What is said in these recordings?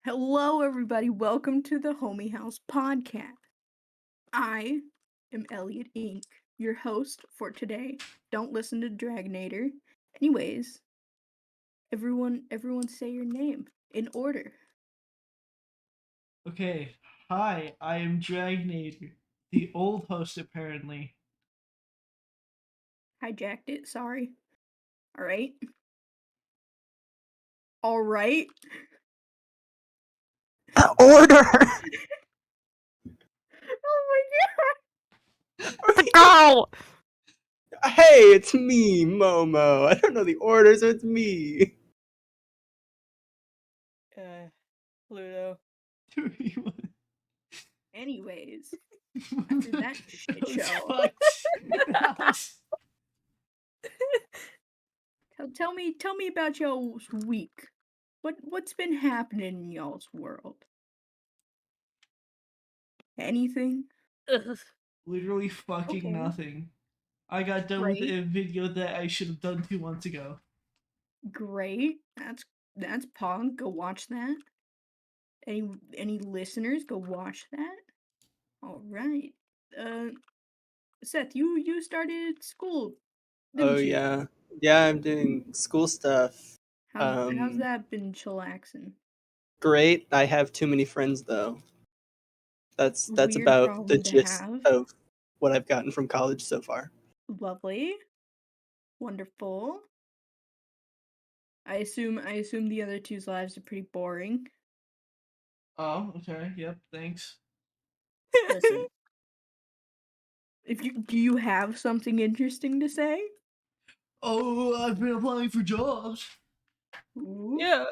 Hello, everybody. Welcome to the Homie House podcast. I am Elliot Inc., your host for today. Don't listen to Dragnator. Anyways, everyone say your name in order. Okay, hi, I am Dragnator, the old host apparently. Hijacked it, sorry. Alright. Alright. Order! Oh Go! Hey, it's me, Momo. I don't know the order, so it's me. my god. Pluto. Anyways, after that shit That was show. fucked. That was... Tell me about y'all's week. What's been happening in y'all's world? Anything? Literally fucking Okay. nothing. I got done with Great. a video that I should have done 2 months ago. Great. That's punk. Go watch that. Any listeners, go watch that. All right. Uh Seth, you started school, Oh didn't you? yeah. Yeah, I'm doing school stuff. How's that been chillaxing? Great. I have too many friends though. That's Weird about the problem to gist have. of what I've gotten from college so far. Lovely. Wonderful. I assume the other two's lives are pretty boring. Oh, okay, yep, thanks. Listen, if you do you have something interesting to say? Oh, I've been applying for jobs. Ooh, Yeah.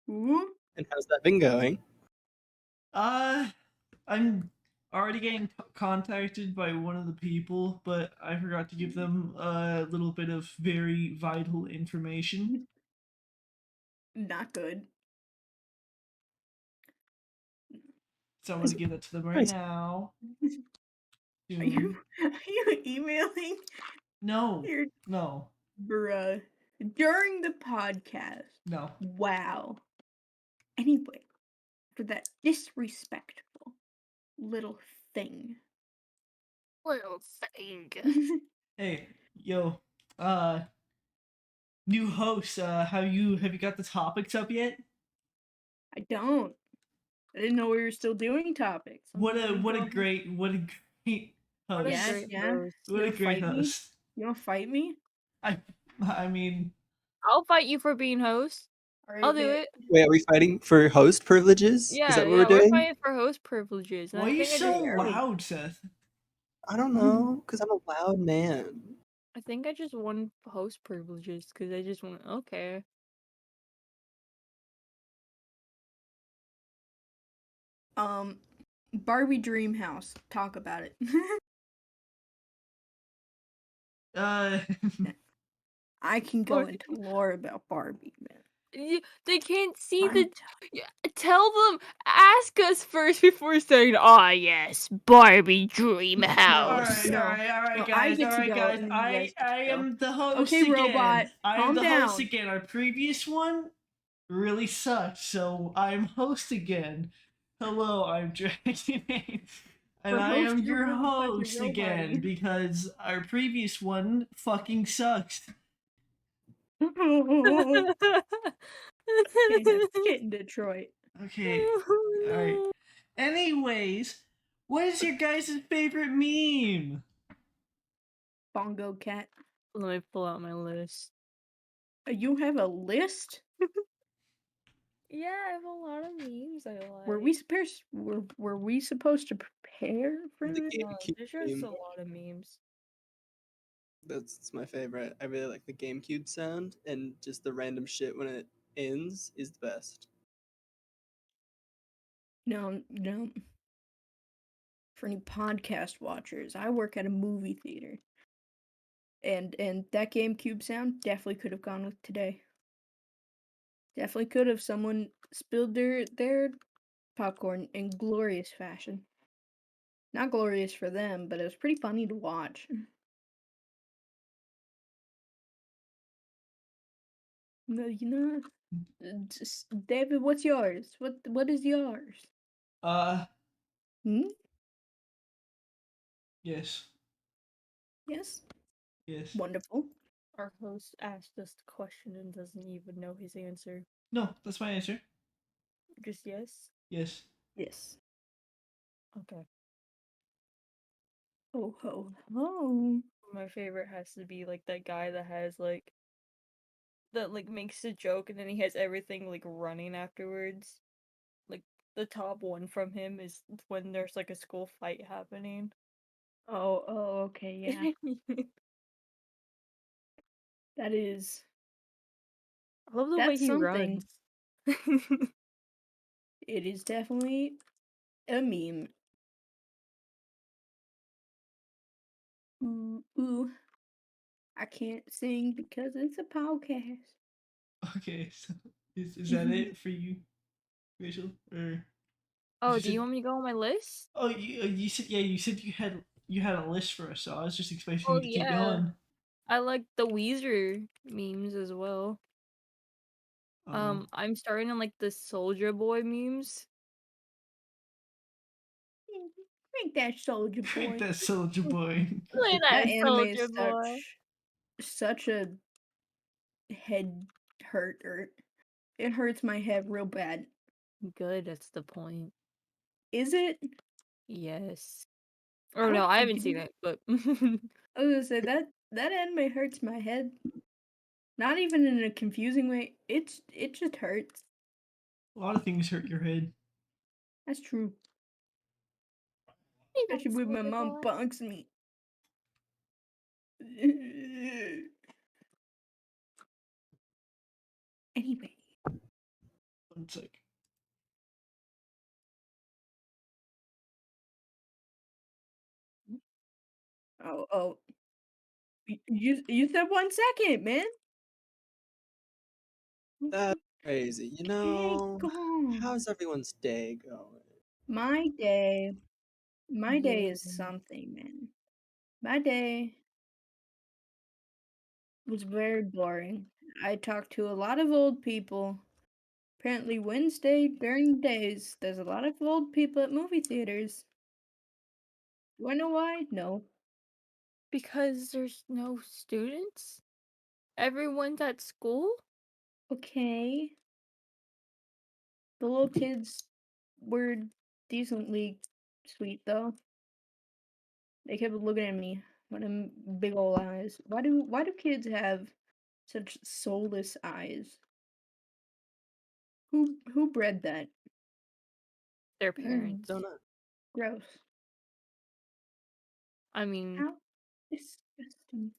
ooh. And how's that been going? Uh, I'm already getting contacted by one of the people, but I forgot to give them a little bit of very vital information. Not good. So I'm gonna give that to them right Nice. now. Are you Soon. are you emailing No, your no, bruh during the podcast? no. Wow. Anyway, for that disrespectful little thing. Little thing. Hey, yo, uh, new host. Have you got the topics up yet? I don't. I didn't know we were still doing topics. I'm What a gonna what a go. great what a great What a Yeah, host. great yeah. host. You What a wanna great fight me? host. You wanna fight me? I I mean, I'll fight you for being host. I'll Alright, do bit. it. Wait, are we fighting for host privileges? Is Yeah, that what we're yeah, we're doing? fighting for host privileges, and why I are you think I just so Scary. loud, Seth? I don't know, because I'm a loud man. won host privileges because I just went okay. Barbie Dream House. Talk about it. Uh, I can go into lore about Barbie, man. They can't see I'm Tell them, ask us first before saying, "Ah, yes, Barbie Dream all House." right, all no, right, all right, no. I guys, all get to right, go, guys. and then you I guys get to I go. am the host Okay, robot, again. I am calm the host down. again. Our previous one really sucked, so I'm host again. Hello, I'm Dragon, and For I am host, you're your really fucking host again roboty. because our previous one fucking sucks. Can't have shit in Detroit. Okay, all right. Anyways, what is your guys' favorite meme? Bongo cat. Let me pull out my list. You have a list? Yeah, I have a lot of memes I like. Were we supposed to prepare for The this? No, GameCube there's just meme. a lot of memes. That's my favorite. I really like the GameCube sound, and just the random shit when it ends is the best. No, no. For any podcast watchers, I work at a movie theater. And that GameCube sound definitely could have gone with today. Definitely could have. Someone spilled their popcorn in glorious fashion. Not glorious for them, but it was pretty funny to watch. No, David, what's yours? What is yours? Uh, Hmm? yes, Yes. yes. Wonderful. Our host asked us the question and doesn't even know his answer. No, that's my answer. Just yes? Yes. Yes. Okay. Oh ho ho. My favorite has to be like that guy that has like that like makes a joke and then he has everything like running afterwards. Like the top one from him is when there's like a school fight happening. Oh, okay, yeah. That is I love the way that's he something. runs. It is definitely a meme. Ooh. I can't sing because it's a podcast. Okay, so is that it for you, Rachel? Or Oh, you do you said want me to go on my list? you said you said you had a list for us, so I was just expecting Oh you to keep yeah. going. I like the Weezer memes as well. Oh, I'm starting on like the Soldier Boy memes. Drink that soldier drink boy. that Soldier Boy. Look at That that anime Soldier is Boy. such a head hurter. It hurts my head real bad. Good, that's the point. Is it? Yes. I Or no, don't I think haven't it seen is. it, but I was gonna say that anime hurts my head. Not even in a confusing way. It just hurts. A lot of things hurt your head. That's true. Look at Especially that when my Soldier mom Boy. bunks me. Anyway. One sec. Oh. You said 1 second, man. That's crazy. Okay, go on. How's everyone's day going? My day. My day Yeah. is something, man. My day was very boring. I talked to a lot of old people. Apparently, Wednesday during the days, there's a lot of old people at movie theaters. Do I know why? No. Because there's no students? Everyone's at school? Okay. The little kids were decently sweet, though. They kept looking at me with them big old eyes. Why do kids have such soulless eyes? Who bred that? Their Mm, parents. Don't know. gross. I mean, How disgusting.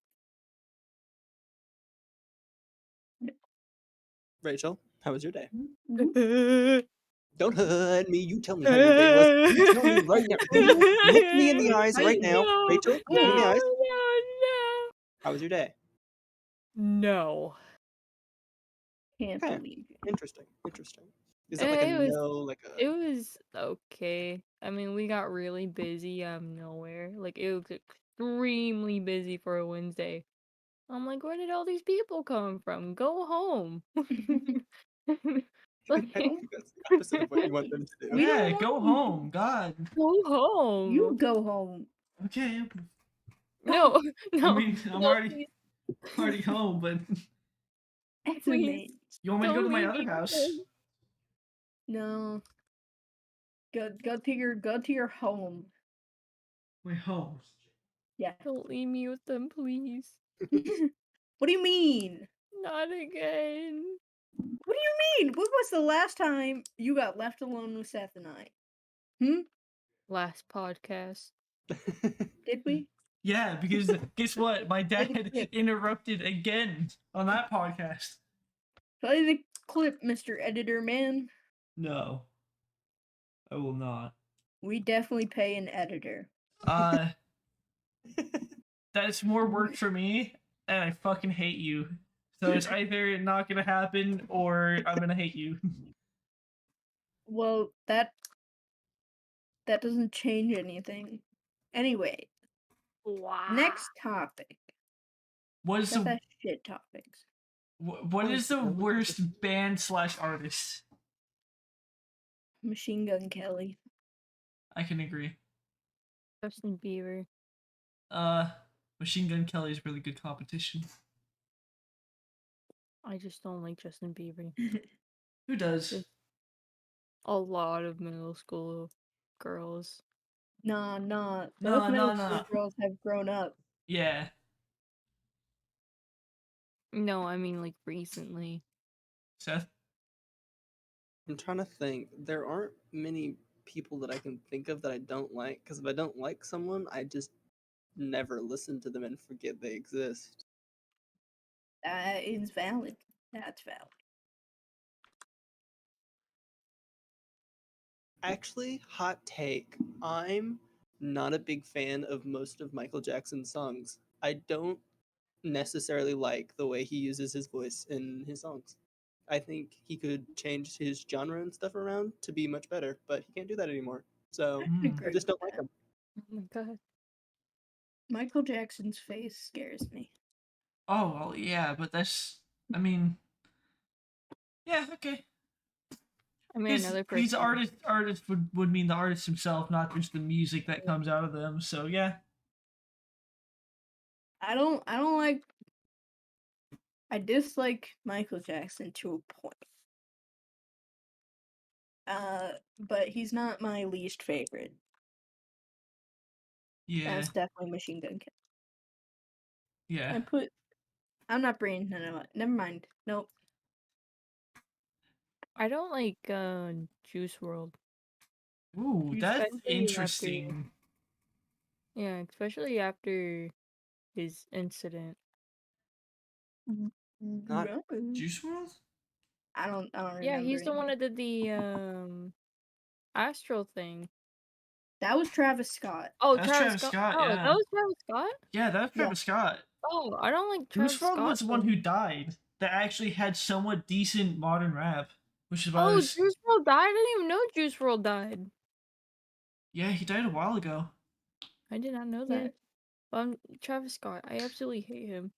No. Rachel, how was your day? Mhm. Don't hurt me. You tell me how your day was. You tell me right now. You look me in the eyes How right you now. no, Rachel, look me in the no, eyes. no. How was your day? No. can't Okay. believe you. Interesting. Interesting. Is that like a It was no, like a it was okay. I mean, we got really busy out of nowhere. Like it was extremely busy for a Wednesday. I'm like, where did all these people come from? Go home. I Like, Oh, think that's the opposite of what you want them to do. we don't Yeah, want go you to. home. God. go You home. go home. Okay. No, I no, mean, no, please, already home, but Excellent. please you want me to go to don't my leave other me with house? them. No. Go to your home. My home. Yeah. Don't leave me with them, please. What do you mean? Not again. What do you mean? When was the last time you got left alone with Seth and I? Hmm? Last podcast. Did we? Yeah, because guess what? My Play the dad clip. interrupted again on that podcast. Play the clip, Mr. Editor Man. No, I will not. We definitely pay an editor. Uh, that's more work Mm, for me, and I fucking hate you. So it's either not gonna happen or I'm gonna hate you. Well, that doesn't change anything. Anyway, Wow. next topic. What is Seth the has shit topics. What is the worst band / artist? Machine Gun Kelly. I can agree. Justin Bieber. Uh, Machine Gun Kelly is really good competition. I just don't like Justin Bieber. Who does? Just a lot of middle school girls. Nah, those No, middle no, school no. girls have grown up. Yeah. No, I mean like recently. Seth? I'm trying to think. There aren't many people that I can think of that I don't like, because if I don't like someone, I just never listen to them and forget they exist. That is valid. That's valid. Actually, hot take. I'm not a big fan of most of Michael Jackson's songs. I don't necessarily like the way he uses his voice in his songs. I think he could change his genre and stuff around to be much better, but he can't do that anymore. So I Mm. I agree just with don't like that. him. Oh my god. Michael Jackson's face scares me. Oh, well, yeah, but that's. I mean. Yeah, okay. I mean another He's person. artist would mean the artist himself, not just the music that comes out of them. So yeah. I don't like I dislike Michael Jackson to a point. But he's not my least favorite. Yeah. That's definitely Machine Gun Kelly. Yeah. I'm not bringing none of it. Never mind. Nope. I don't like Juice World. Ooh, that's Especially after interesting. especially after his incident. Not Juice World? I don't Yeah, remember he's the one anything. that did the Astro thing. That was Travis Scott. Oh, That's Travis Travis Scott. Scott, Oh, that yeah. was Travis Scott? Yeah, that's Yeah. Travis Scott. Oh, I don't like Juice Travis WRLD Scott. was the one who died that actually had somewhat decent modern rap, which is why Oh, there's. Juice WRLD died? I didn't even know Juice WRLD died. Yeah, he died a while ago. I did not know Yeah. that. Travis Scott, I absolutely hate him.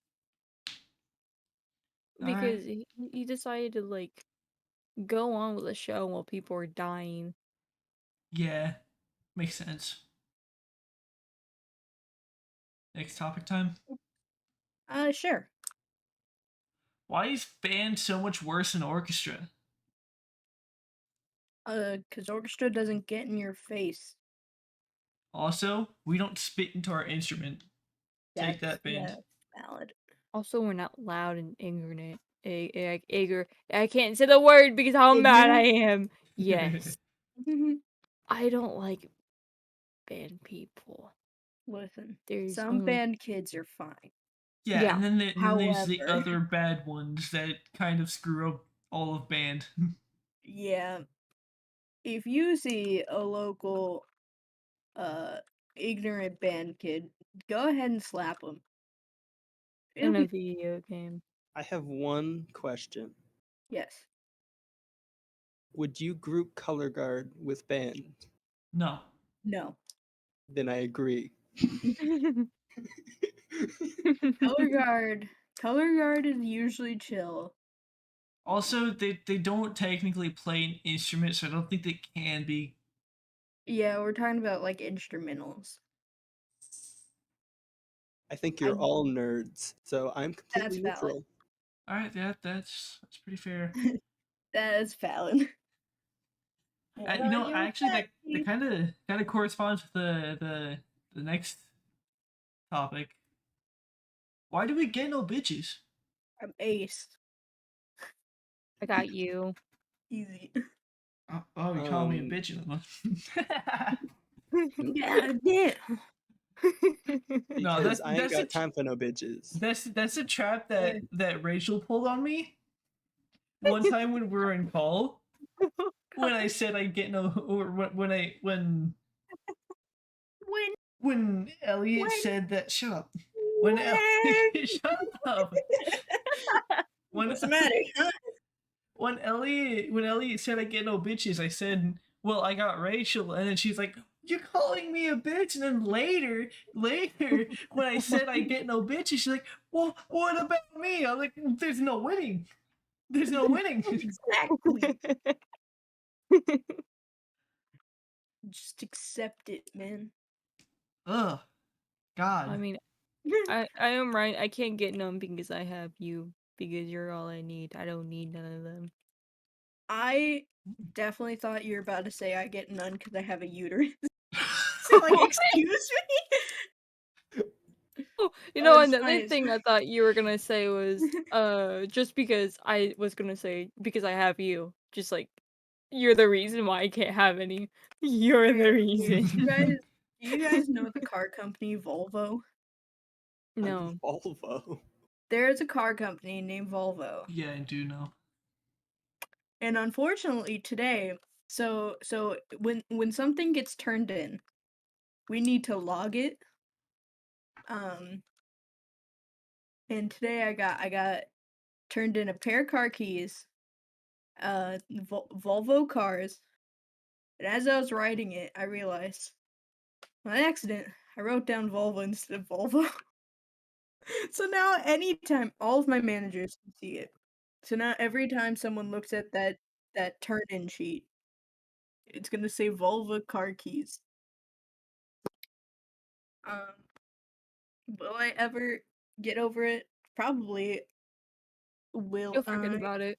Alright. Because he decided to, like, go on with the show while people are dying. Yeah, makes sense. Next topic time. Sure. Why is band so much worse than orchestra? 'Cause orchestra doesn't get in your face. Also, we don't spit into our instrument. Take that, band. Valid. Also, we're not loud and ignorant. I can't say the word because how mad I am. Yes. I don't like band people. Listen, There's some only band kids are fine. Yeah, Yeah. and then there's the However, other bad ones that kind of screw up all of band. yeah, if you see a local ignorant band kid, go ahead and slap him. in a video game. I have one question. Yes. Would you group color guard with band? No. No. Then I agree. Color guard is usually chill. Also, they don't technically play an instrument, so I don't think they can be. Yeah, we're talking about like instrumentals. I think I- you're all nerds, so I'm That's completely valid. neutral. All right, that's pretty fair. That is valid. You know, actually, that Keith? kind of corresponds with the next topic. Why do we get no bitches? I'm ace. I got you. Easy. Oh, you call me a Um, bitch? Yeah, yeah. No, because I ain't got time for no bitches. that's a trap that Rachel pulled on me one time when we were in call. When I said I get no, or when Elliot When- said that, shut up. When shut up. When What's the matter? when Elliot said I get no bitches, I said, well, I got Rachel, and then she's like, you're calling me a bitch, and then later, when I said I get no bitches, she's like, well, what about me? I'm like, there's no winning. There's no winning. Exactly. Just accept it, man. Ugh, God. I mean, I am right. I can't get none because I have you. Because you're all I need. I don't need none of them. I definitely thought you were about to say I get none because I have a uterus. So, like, excuse me? Oh, you Oh, know, it's another fine, it's thing I thought you were gonna say was, just because I was gonna say because I have you. Just like, you're the reason why I can't have any. You're the Okay, reason. do you guys know the car company Volvo? No. Volvo. There's a car company named Volvo. Yeah, I do know. And unfortunately today, so when something gets turned in, we need to log it. And today I got turned in a pair of car keys, Volvo cars. And as I was writing it, I realized on accident I wrote down Volvo instead of Volvo. So now anytime all of my managers can see it. So now every time someone looks at that turn-in sheet, it's gonna say Volvo car keys. Um, will I ever get over it? Probably will You'll forget I. about it.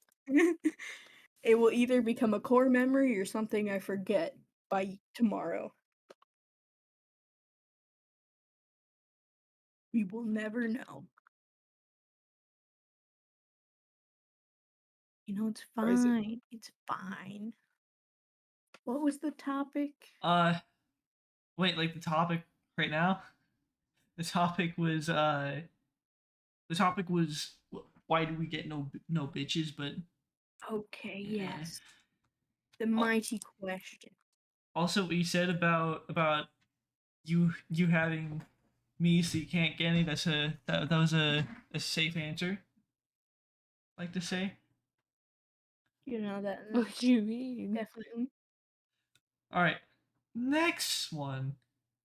It will either become a core memory or something I forget by tomorrow. We will never know. You know, it's Crazy. fine. It's fine. What was the topic? Uh, wait, like the topic right now? The topic was, why do we get no bitches? But Okay, yeah. yes. The mighty question. Also, what you said about you having me, so you can't get any. That was a safe answer. I like to say. You know that What do you mean? definitely. All right, next one.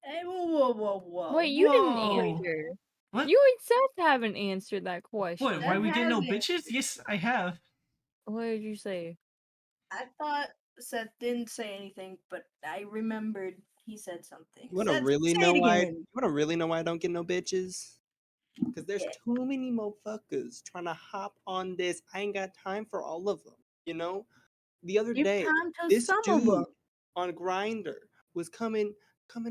Hey, whoa, Wait, you didn't whoa. answer. What? You itself haven't answered that What? question. Why That we get has no it. bitches? Yes, I have. What did you say? I thought Seth didn't say anything, but I remembered he said something. You wanna Seth, really say know it why? You again. wanna really know why I don't get no bitches? Because there's Yeah. too many motherfuckers trying to hop on this. I ain't got time for all of them. You know. The other Give day, time to this some of them. dude on Grinder was coming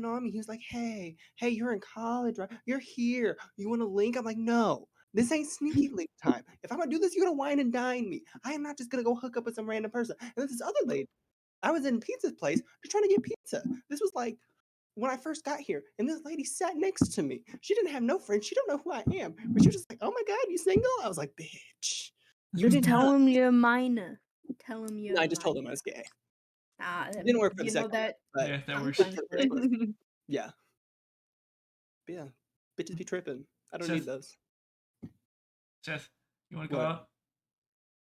on me. He was like, hey, you're in college, right? You're here. You want to link? I'm like, no. This ain't sneaky link time. If I'm gonna do this, you're gonna wine and dine me. I am not just gonna go hook up with some random person. And then this other lady, I was in pizza's place just trying to get pizza. This was like when I first got here, and this lady sat next to me. She didn't have no friends. She don't know who I am. But she was just like, "Oh my God, you single?" I was like, "Bitch, you Just suck." tell him you're a minor. Tell him you're No, a I just told minor. him I was gay. Ah, It didn't work for the you know second one, that but Yeah, that it works. worked sometimes for the first works. one. Yeah. But yeah. Bitches be tripping. I don't need Seth, those. Seth, you want to go What? out?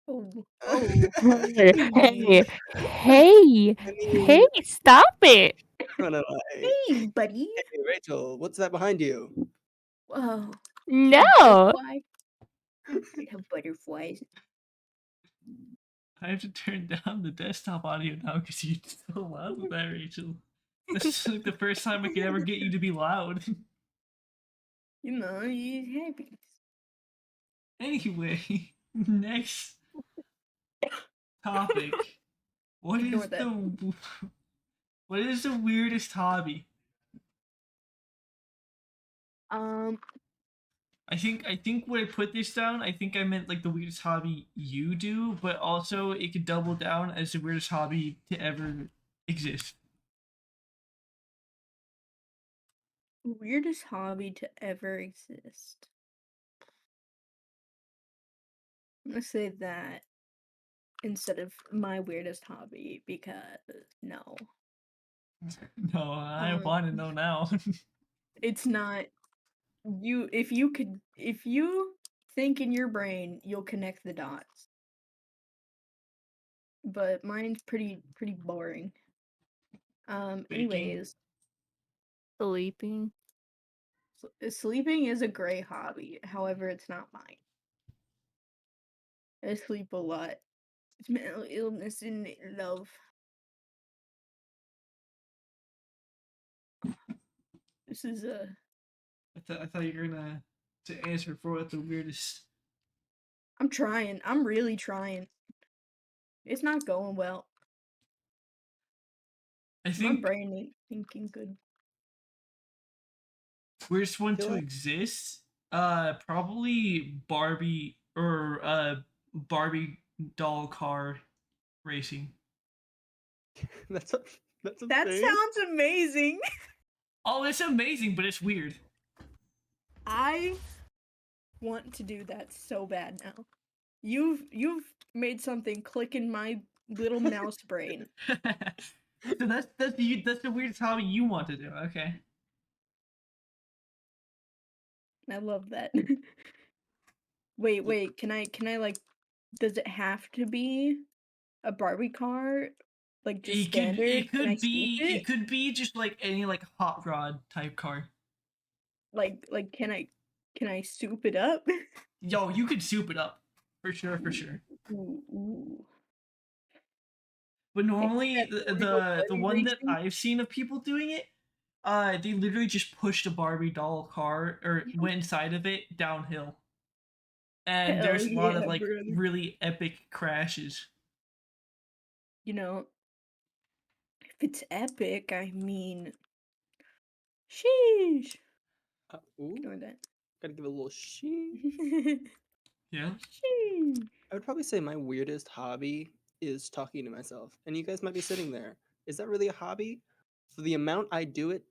Oh, Hey, hey, hey, I hey, mean, stop it. trying to like, hey, buddy. hey, Rachel, what's that behind you? Whoa, a No. butterfly. I have butterflies. I have to turn down the desktop audio now because you're so loud with that, Rachel. This is like the first time I could ever get you to be loud. You know, he's happy. Anyway, next topic. What Ignore is that. the what is the weirdest hobby? Um, I think when I put this down, I think I meant like the weirdest hobby you do, but also it could double down as the weirdest hobby to ever exist. weirdest hobby to ever exist. I'm gonna say that instead of my weirdest hobby because no. No, I Um, want to know now. it's not you. If you think in your brain, you'll connect the dots. But mine's pretty boring. Baking. Anyways, Sleeping. Sleeping is a great hobby. However, it's not mine. I sleep a lot. It's mental illness and love. This is a. I thought you were gonna to answer for what the weirdest. I'm trying. I'm really trying. It's not going well. I My think brain ain't thinking good. weirdest one feel to like exist. Probably Barbie or Barbie doll car racing. that's a that's a That thing. sounds amazing. Oh, it's amazing, but it's weird. I want to do that so bad now. You've made something click in my little mouse brain. So that's the weirdest hobby you want to do. Okay. I love that. Wait, can I like does it have to be a Barbie car? Like just standard? Can I swoop It it? could be just like any like hot rod type car. Like can I soup it up? Yo, you could soup it up for sure, for sure. Ooh. But Hey, normally Dad, you wanna go the Barbie one that racing? I've seen of people doing it, they literally just pushed a Barbie doll car or went inside of it downhill, and Hell there's a lot yeah, of like brother. really epic crashes. You know, if it's epic, I mean, sheesh. Ooh, Ignore that. gotta give it a little she. Yeah. sheesh. I would probably say my weirdest hobby is talking to myself. And you guys might be sitting there. Is that really a hobby? For the amount I do it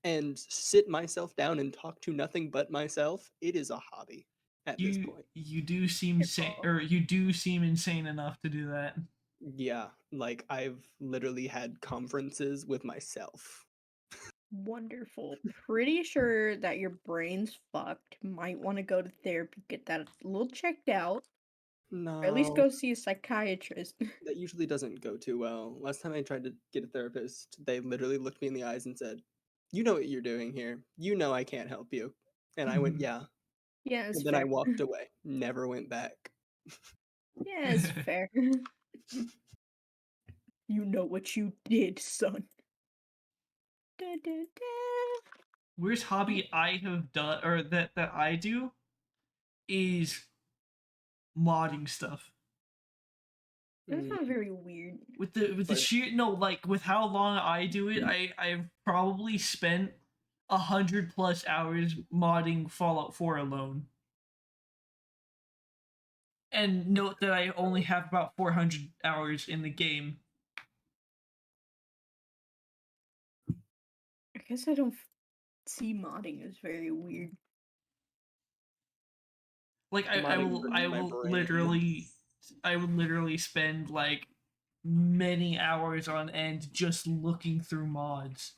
and sit myself down and talk to nothing but myself, it is a hobby at this point. You do seem Aw, or you do seem insane enough to do that. Yeah, like I've literally had conferences with myself. wonderful. Pretty sure that your brain's fucked. Might want to go to therapy, get that a little checked out, or at least No, go see a psychiatrist. that usually doesn't go too well. Last time I tried to get a therapist, they literally looked me in the eyes and said, "You know what you're doing here. You know I can't help you." And I went, "Yeah." Yeah, it's And then I fair. walked away, never went back. Yeah, it's fair. You know what you did, son. Da, da, da. Worst hobby I have done or that I do is modding stuff. That's not Mm, very weird. With the but sheer no like with how long I do it, I've probably spent 100+ hours modding Fallout 4 alone. And note that I only have about 400 hours in the game. I guess I don't see modding as very weird. Like modding hurts I my will brain. literally I would literally spend like many hours on end just looking through mods.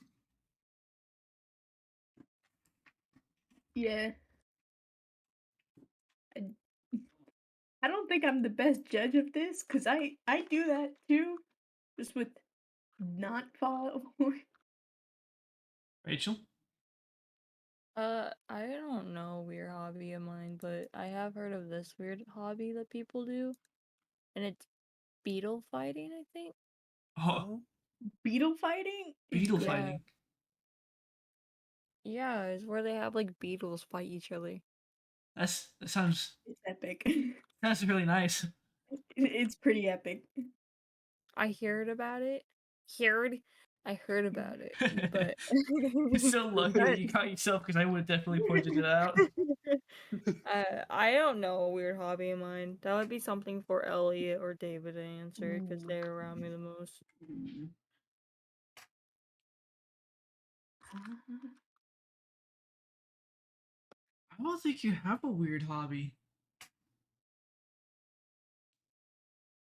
Yeah, I, I don't think I'm the best judge of this because I do that too, just with not Fallout 4. Rachel? I don't know weird hobby of mine, but I have heard of this weird hobby that people do, and it's beetle fighting, I think. Oh, Oh, Beetle fighting is beetle good. Yeah, fighting. yeah, it's where they have like beetles fight each other. That sounds It's epic. that's really nice. It's pretty epic. I heard about it. Heard, I heard about it, but You're so lucky that that you caught yourself because I would have definitely pointed it out. I don't know a weird hobby of mine. That would be something for Elliot or David to answer because Ooh. they're around me the most. I don't think you have a weird hobby.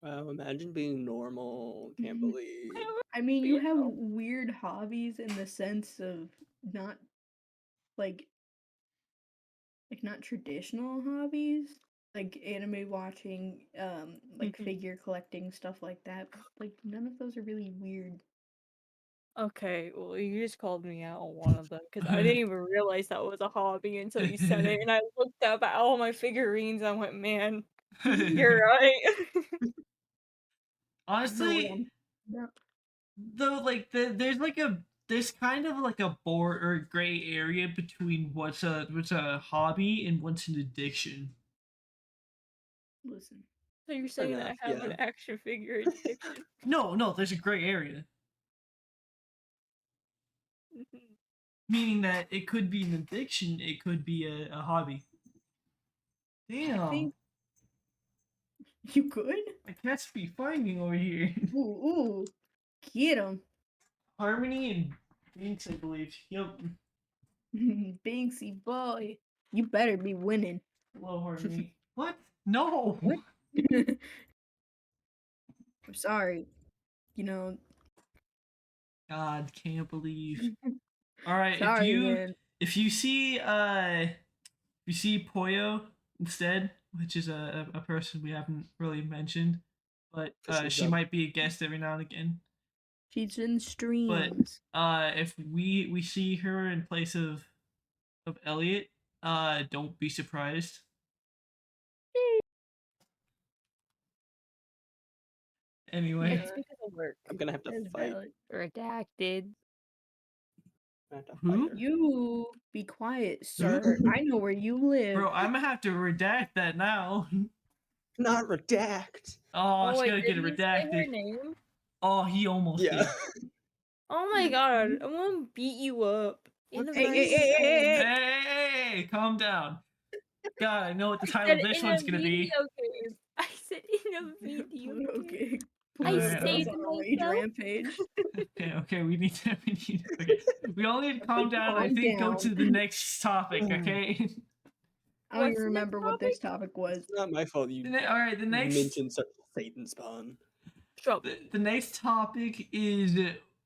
wow, imagine being normal. Can't believe. I mean, you Yeah. have weird hobbies in the sense of not like not traditional hobbies, like anime watching, like figure collecting, stuff like that. But like none of those are really weird. Okay, well, you just called me out on one of them because I didn't even realize that was a hobby until you said it, and I looked up at all my figurines. And I went, "Man, you're right." I know what Honestly, I'm about. though, like there's kind of like a board or gray area between what's a hobby and what's an addiction. Listen. So you're Fair saying I enough. have an Yeah. action figure addiction? No, there's a gray area, Mhm. meaning that it could be an addiction, it could be a hobby. I Damn, think you could. my cats be fighting over here. Ooh, get him. Harmony and Binks, I believe. Yep. Banksy boy. You better be winning. Hello, Harmony. What? No. What? I'm sorry. You know, God, can't believe. All right, if sorry, you man. if you see you see Poyo instead, which is a person we haven't really mentioned, but Official she sub. might be a guest every now and again. She's in But streams. if we see her in place of Elliot, don't be surprised. Anyway, It's because of work. I'm gonna have to That's fight. valid. Redacted. I have to fight who? her. You be quiet, sir. I know where you live. Bro, I'm gonna have to redact that now. Not redact. Oh, Oh it's wait, gonna did get he say her redacted. name? Oh, he almost Yeah. did. Oh my god, I'm gonna beat you up in a What's Hey, hey, video hey, hey, hey, game. hey. Hey, calm down. God, I know what the I title said of this in one's a gonna be. video game. I said in a video game. Okay. All I right, Goes saved on a rage myself. rampage. okay. Okay. We all need to calm Everybody down. I calm think go to down. the next topic. Okay. I don't What's even the next remember what topic? this topic was. It's not my fault you All right. mentioned such Satan spawn. Trouble. The next topic is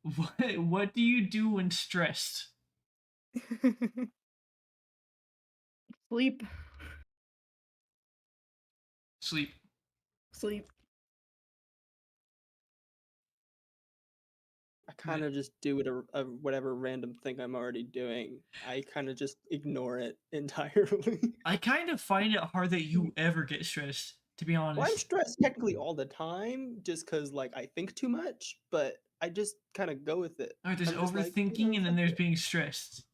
what do you do when stressed? Sleep. Sleep. Sleep. I kind of just do whatever random thing I'm already doing. I kind of just ignore it entirely. I kind of find it hard that you ever get stressed. To be Well, I'm honest. stressed technically all the time, just because like I think too much. But I just kind of go with it. All right. There's I'm just like, overthinking, and then fuck there's it. being stressed.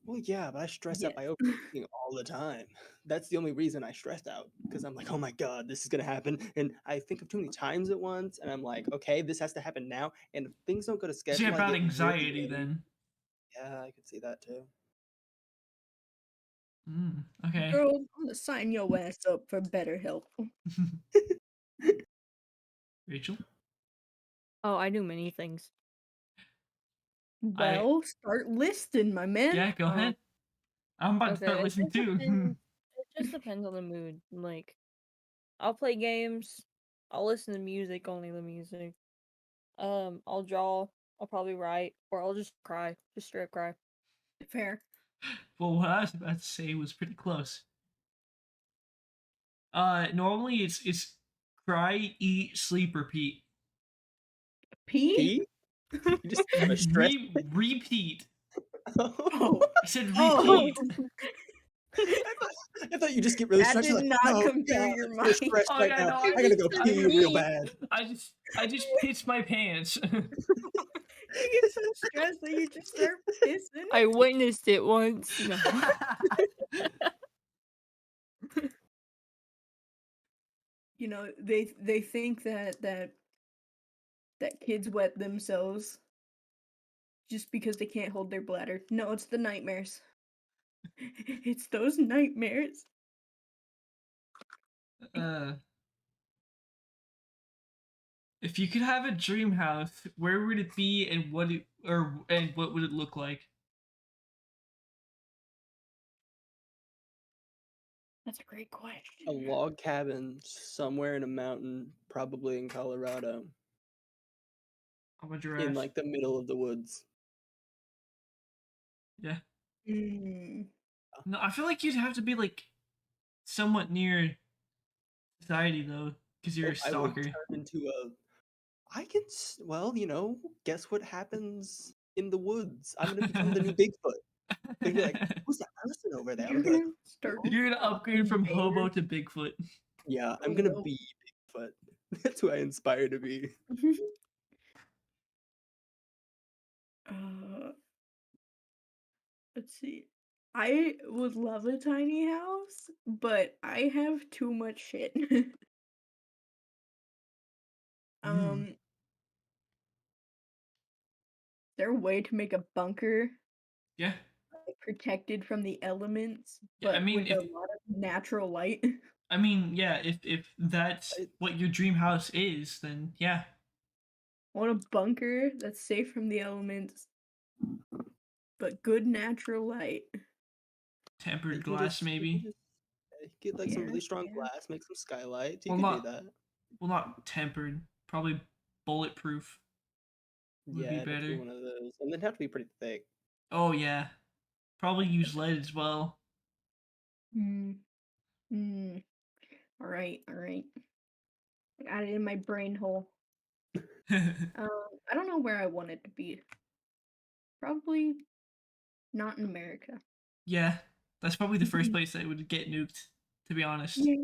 Well, yeah, but I stress out Yes. by overthinking all the time. That's the only reason I stress out because I'm like, oh my god, this is gonna happen, and I think of too many times at once, and I'm like, okay, this has to happen now, and if things don't go to So you schedule, have I bad get really anxiety angry. then. Yeah, I could see that too. Okay. Girl, I'm gonna sign your ass up for better help. Rachel. Oh, I do many things. I Well, start listing, my man. Yeah. Go ahead. I'm about to start Okay, listening too. it just depends on the mood. Like, I'll play games. I'll listen to music, only the music. I'll draw. I'll probably write, or I'll just cry, just straight up cry. Fair. Well, what I was about to say was pretty close. Normally it's cry, eat, sleep, repeat. P? P? You just have a stress. Repeat. Oh. I said Oh. repeat. I thought you just get really That stressed. You're did like, not oh come through god, your I'm so mind. stressed Oh right yeah, now. no, You're I gotta just go so pee real mean. bad. I just pissed my pants. You get so stressed that you just start pissing. I witnessed it once. No. You know, they think that kids wet themselves just because they can't hold their bladder. No, it's the nightmares. It's those nightmares. uh, if you could have a dream house, where would it be, and what would it look like? That's a great A question. log cabin somewhere in a mountain, probably in Colorado, I'm a in giraffe. like the middle of the woods. Yeah. Mm. No, I feel like you'd have to be like somewhat near society though, because you're a I would stalker. turn into Well, guess what happens in the woods? I'm gonna become the new Bigfoot. They'd be like, "Who's that person over there?" I'm You're gonna be like, gonna start "Huh?" You're gonna upgrade stalking from hobo bears. to Bigfoot. Yeah, I'm Oh gonna no. be Bigfoot. That's who I inspire to be. uh, let's see. I would love a tiny house, but I have too much shit. Mm. Is there a way to make a bunker Yeah. like, protected from the elements, Yeah. I but mean, with a if lot of natural light? yeah, if that's I, what your dream house is, then yeah, I want a bunker that's safe from the elements, but good natural light. tempered glass you can maybe. just get like some Yeah, really strong yeah. glass, make some skylights. You Well, could do that. not tempered. Probably bulletproof would be Yeah, it'd have to be better. one of those, and they'd have to be pretty thick. Oh yeah, probably use lead as well. Hmm. Hmm. All right. All right. I got it in my brain hole. I don't know where I want it to be. Probably not in America. Yeah, that's probably the first place that would get nuked. To be honest. Yeah.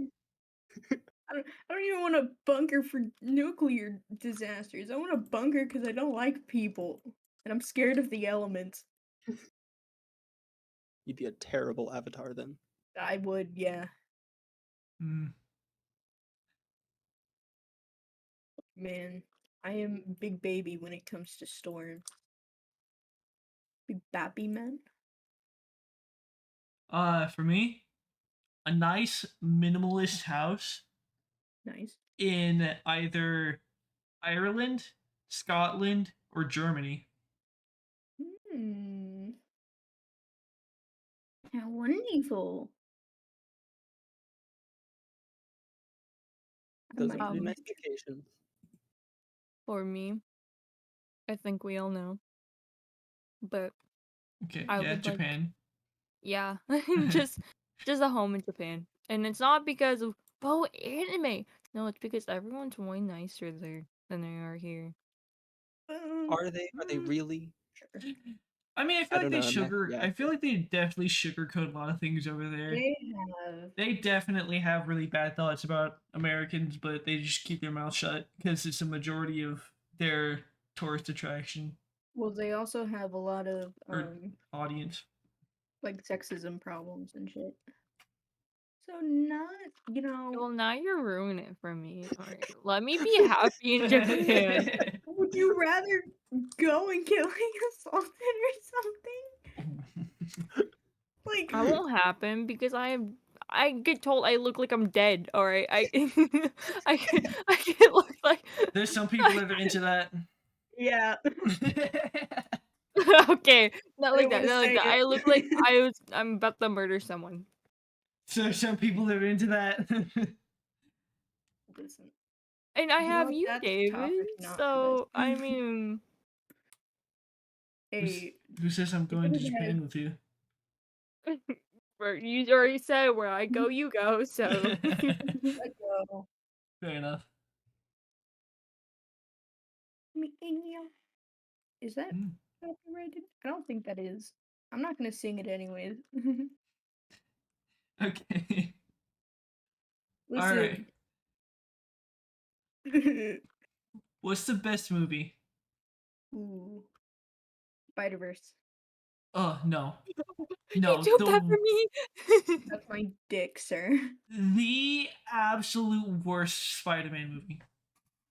I don't even want a bunker for nuclear disasters. I want a bunker because I don't like people. And I'm scared of the elements. You'd be a terrible avatar then. I would, yeah. Mm. Man, I am big baby when it comes to storms. Big baby man. For me, a nice minimalist house Nice. in either Ireland, Scotland, or Germany. Hmm. How wonderful. I Those are might pretty Um, nice venture. vacations. for me, I think we all know, but Okay, I yeah, would like, Japan. yeah, just just a home in Japan, and it's not because of anime. No, it's because everyone's way nicer there than they are here. Um, Are they? Are they really? sure. I mean, I feel I like don't they know. sugar. Yeah, I feel like they definitely sugarcoat a lot of things over there. They have. They definitely have really bad thoughts about Americans, but they just keep their mouth shut because it's a majority of their tourist attraction Well, they also have a lot of or audience. like sexism problems and shit. So not, you know, Well, now you're ruining it for me. All right, let me be happy in Japan. would you rather go and get like assaulted or something? Like, That won't happen because I get told I look like I'm dead. All right, I can look like. There's some people that are into that. yeah, I Okay, not like didn't that. want to Not like say that. it. I look like I'm about to murder someone. So some people that are into that. Listen, And I you know have what? you, That's a David. topic not for this. So I mean, Hey, Who says I'm if going to it Japan with you? where you already said where I go, you go. So let go. Fair enough. Is that Mm, copyrighted? I don't think that is. I'm not gonna sing it anyways. okay. All right. Listen. What's the best movie? Ooh, Spider-Verse. Oh no, you no. do that for me. That's my dick, sir. The absolute worst Spider-Man movie.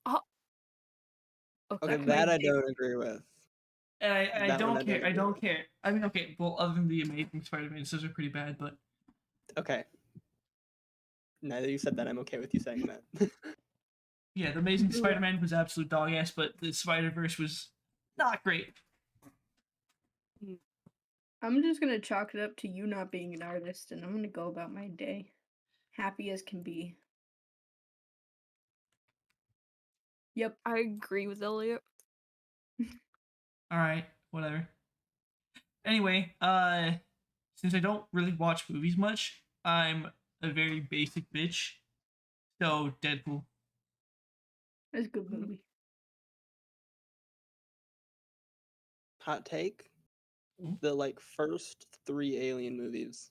Oh, Okay, Suck okay. my that I dick. don't agree with. And I That one don't I care. don't I agree don't with. care. I mean, okay. Well, other than the Amazing Spider-Man, those are pretty bad. But Okay, now that you said that, I'm okay with you saying that. yeah, the Amazing Spider-Man was absolute dog ass. But the Spider-Verse was not great. I'm just gonna chalk it up to you not being an artist, and I'm gonna go about my day, happy as can be. Yep. I agree with Elliot. All right, whatever. Anyway, since I don't really watch movies much, I'm a very basic bitch. So Deadpool. That's a good Mhm. movie. Hot take: Mm. the first 3 Alien movies.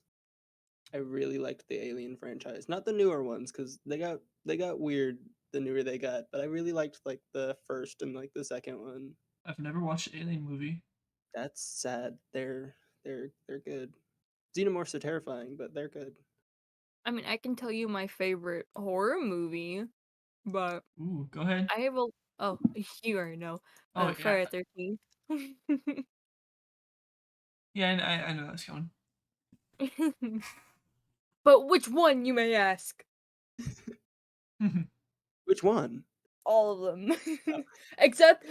I really liked the Alien franchise, not the newer ones because they got weird the newer they got. But I really liked the first and the second one. I've never watched an Alien movie. That's sad. They're good. Xenomorphs are terrifying, but they're good. I mean, I can tell you my favorite horror movie, but Ooh, go ahead. I have a oh, you already know. Oh yeah, Friday 13th. yeah, I know that's coming. But which one, you may ask? Which one? All of them. except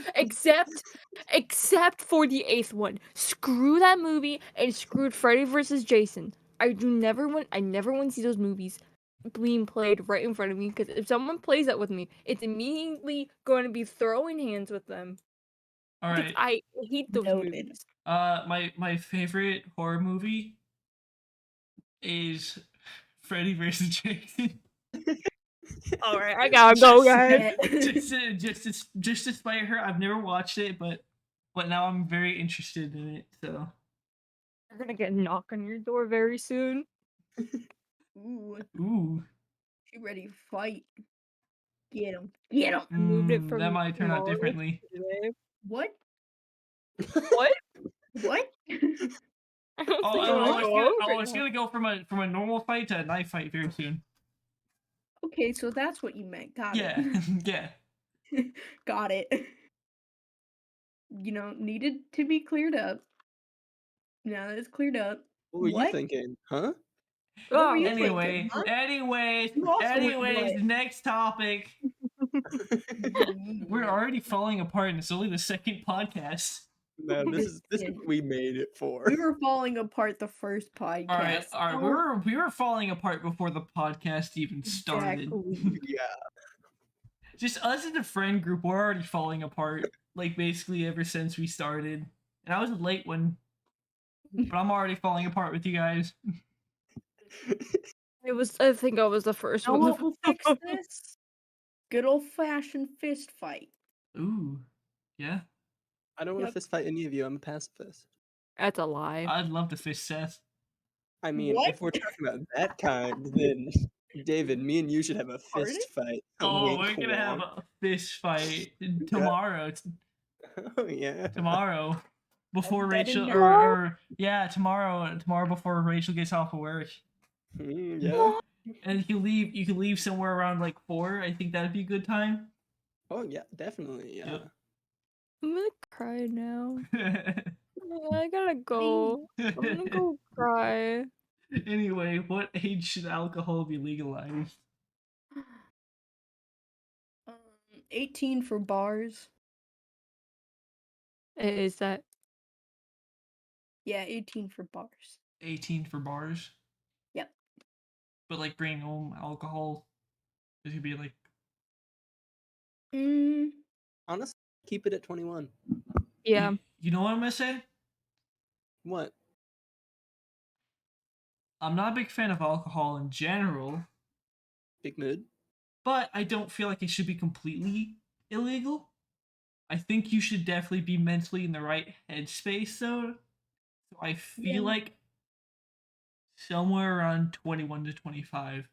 for the eighth one. Screw that movie and screwed Freddy vs. Jason. I never want to see those movies being played right in front of me because if someone plays that with me, it's immediately going to be throwing hands with them. All Because right. I hate those Noted. movies. My favorite horror movie is Freddy vs. Jason. Alright, I gotta go, guys. Just to spite her, I've never watched it, but now I'm very interested in it. So You're gonna get a knock on your door very soon. Ooh, ooh, she ready to fight. Get him. Get him. I moved it that from might turn out tomorrow to differently. today. What? What? What? I don't Oh, think Go I on. wanna go over it's that. gonna go from a normal fight to a knife fight very soon. Okay, so that's what you meant. Got Yeah, it. yeah. Got it. Needed to be cleared up. Now that it's cleared up. What were you What? thinking? Huh? What were Oh, you thinking, huh? You also went what? Next topic. We're already falling apart, and it's only the second podcast. No, this is what we made it for. We were falling apart the first podcast. All right. We were falling apart before the podcast even started. Exactly. Yeah. Just us as a friend group, we're already falling apart. Like basically ever since we started, and I was a late one, but I'm already falling apart with you guys. I think I was the first Know one. what will fix this? Good old-fashioned fist fight. Ooh, yeah. I don't want to Yep. fist fight any of you. I'm a pacifist. That's a lie. I'd love to fist Seth. I mean, What? if we're talking about that kind, then David, me and you should have a Pardon? fist fight. Oh, Wink, we're gonna have wonk. a fist fight Yeah. tomorrow. Oh yeah. Tomorrow, before Better Rachel, not. or yeah, tomorrow before Rachel gets off of work. Yeah. And you can leave somewhere around like 4. I think that'd be a good time. Oh yeah, definitely. Yeah. Yep. I'm gonna cry now. I gotta I mean, go. I'm gonna go cry. Anyway, what age should alcohol be legalized? 18 for bars. Is that Yeah, 18 for bars. 18 for bars, Yep. but like bringing home alcohol, it could be like Mm, Honestly, keep it at 21. yeah? you know what I'm gonna say? What? I'm not a big fan of alcohol in general, Big mood? but I don't feel like it should be completely illegal. I think you should definitely be mentally in the right headspace though. So I feel yeah. like somewhere around 21 to 25.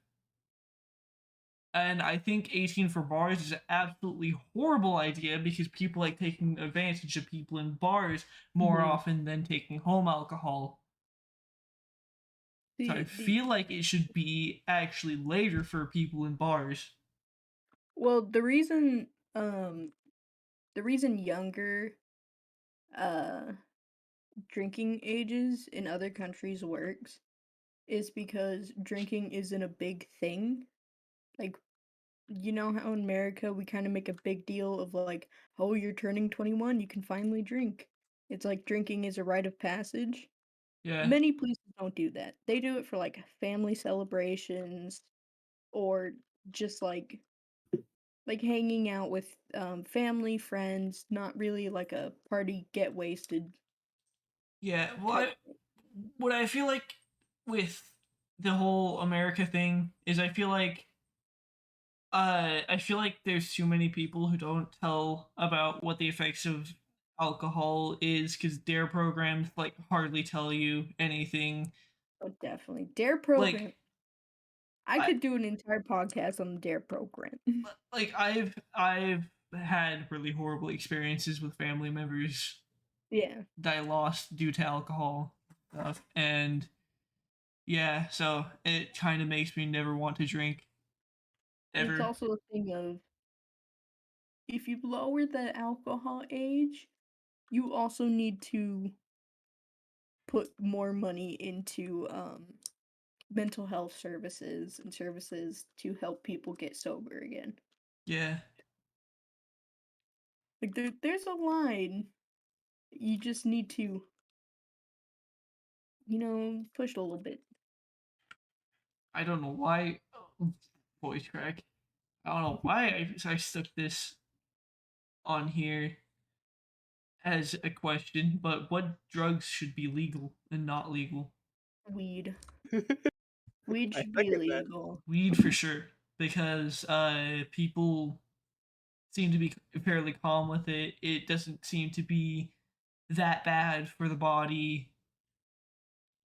And I think 18 for bars is an absolutely horrible idea because people like taking advantage of people in bars more Mhm. often than taking home alcohol. So I feel like it should be actually later for people in bars. Well, the reason younger uh drinking ages in other countries works is because drinking isn't a big thing. Like, you know how in America we kind of make a big deal of like, oh, you're turning 21, you can finally drink. It's like drinking is a rite of passage. Yeah. Many places don't do that. They do it for like family celebrations or just like hanging out with family, friends, not really like a party get wasted Yeah. type. What I feel like with the whole America thing is I feel like there's too many people who don't tell about what the effects of alcohol is because dare programs like hardly tell you anything. Oh, definitely. Dare program. Like I I could do an entire podcast on the Dare program. like I've had really horrible experiences with family members Yeah. that I lost due to alcohol stuff, and yeah, so it kind of makes me never want to drink And it's ever. also a thing of if you lower the alcohol age, you also need to put more money into mental health services and services to help people get sober again. Yeah, Like there's a line. You just need to, push a little bit. I don't know why. Voice crack. I don't know why I stuck this on here as a question, but what drugs should be legal and not legal? Weed. Weed I should be second that. legal. Weed for sure, because people seem to be fairly calm with it. It doesn't seem to be that bad for the body,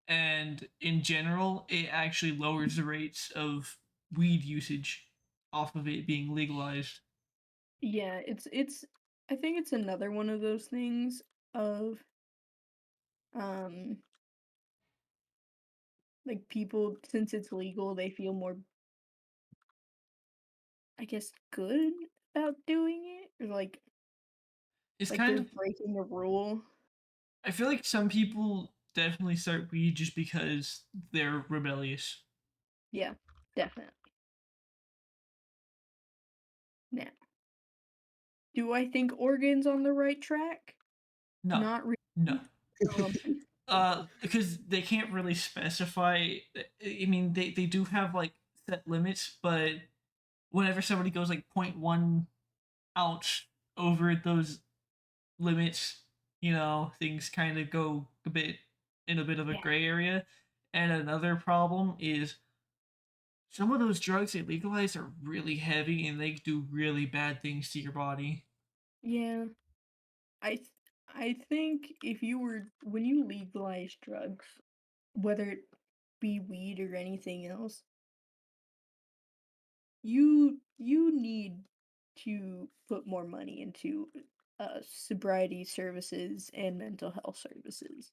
and in general, it actually lowers the rates of weed usage off of it being legalized. Yeah, it's I think it's another one of those things of um like people since it's legal, they feel more I guess good about doing it or It's like kind they're of, breaking a rule. I feel like some people definitely start weed just because they're rebellious. Yeah, definitely. Now, do I think Oregon's on the right track? No, Not no. really. Um, Because they can't really specify. I mean, they do have like set limits, but whenever somebody goes like point 0.1 ounce over those limits, things kind of go a bit in a bit of a yeah, gray area. And another problem is some of those drugs they legalize are really heavy and they do really bad things to your body. yeah. I th- I think if you were when you legalize drugs, whether it be weed or anything else, you need to put more money into sobriety services and mental health services.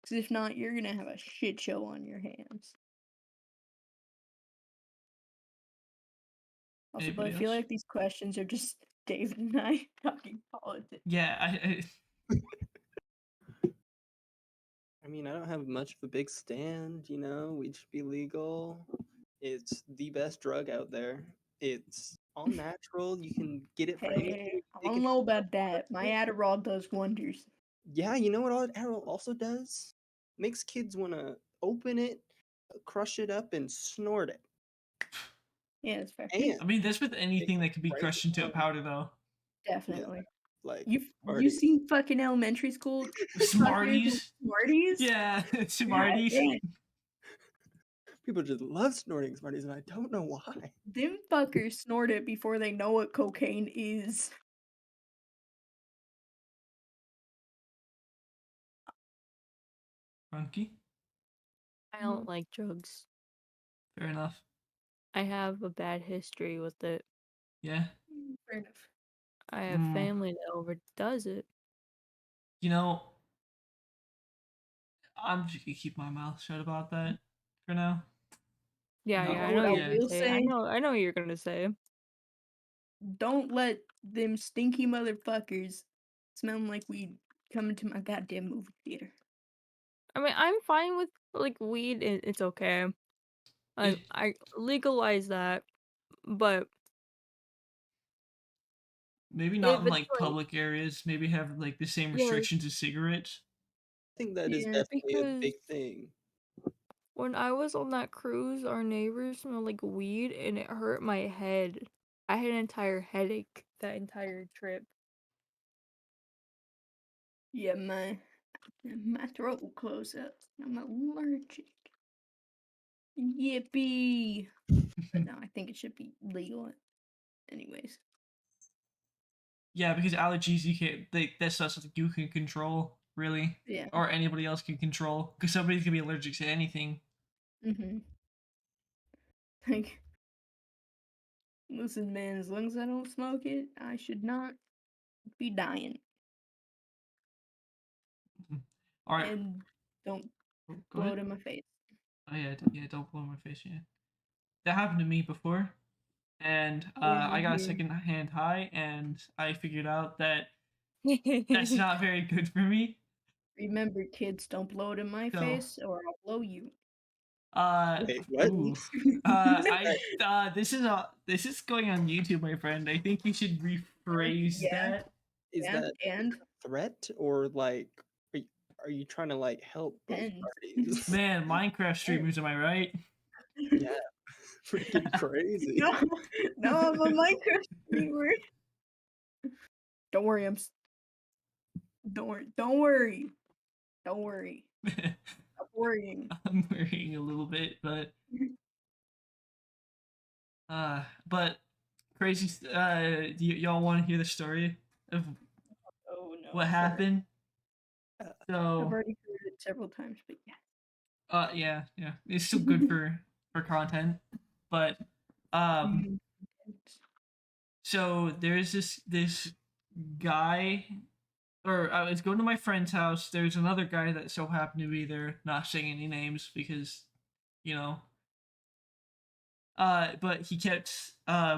Because if not, you're gonna have a shit show on your hands. Also, but I Anybody feel else? like these questions are just David and I talking politics. Yeah, I mean, I don't have much of a big stand, weed should be legal. It's the best drug out there. It's all natural. You can get it for anything Hey, you I take don't it know about for. that. My Adderall does wonders. Yeah, you know what Adderall also does? Makes kids want to open it, crush it up, and snort it. Yeah, it's fair. And I mean that's with takes anything it that can be right crushed into a home. powder though. Yeah, Definitely. like You party. seen fucking elementary school fuckers with Smarties. Smarties? Yeah, God Smarties. damn. People just love snorting Smarties, and I don't know why. Them fuckers snort it before they know what cocaine is. Funky. I don't like drugs. Fair enough. I have a bad history with it. Yeah. Fair enough. I have Mm. family that overdoes it. You know, I'm just gonna keep my mouth shut about that for now. Yeah, No. yeah, You know I what know I you're Yeah. gonna will say it. I say? know, I know what you're gonna say. Don't let them stinky motherfuckers smelling like weed come into my goddamn movie theater. I mean, I'm fine with like weed. It's okay. It I legalize that, but maybe not if in it's like like public areas. Maybe have like the same yeah, restrictions as cigarettes. I think that is Yeah. definitely a because big thing. when I was on that cruise, our neighbors smelled like weed, and it hurt my head. I had an entire headache that entire trip. Yeah, my throat will close up. I'm allergic. Yippee! But no, I think it should be legal anyways. Yeah, because allergies you can't. That's not something you can control, really, Yeah. or anybody else can control. Because somebody can be allergic to anything. Mm-hmm. Like, listen, man, as long as I don't smoke it, I should not be dying. All right, And don't go blow ahead. it in my face. Oh yeah, yeah. Don't blow my face. Yeah, that happened to me before, and Yeah, I got a here. second hand high, and I figured out that that's not very good for me. Remember, kids, don't blow it in my So, face or I'll blow you. uh, Wait, what? ooh, this is going on YouTube, my friend. I think you should rephrase Yeah, that. Is yeah, that and a threat or like are you, are you trying to like help both and. parties? Man, Minecraft streamers, am I right? Yeah, freaking crazy. No, no, I'm a Minecraft streamer. Don't worry, don't worry, don't worry, don't worry. Stop worrying. I'm worrying a little bit, but crazy. Do y'all want to hear the story of Oh no, what sorry. happened? I've So, already heard it several times, but yeah. yeah, yeah, it's still good for content, but um, Mm, so there's this guy, or I was going to my friend's house. There's another guy that so happened to be there, not saying any names because, you know, but he kept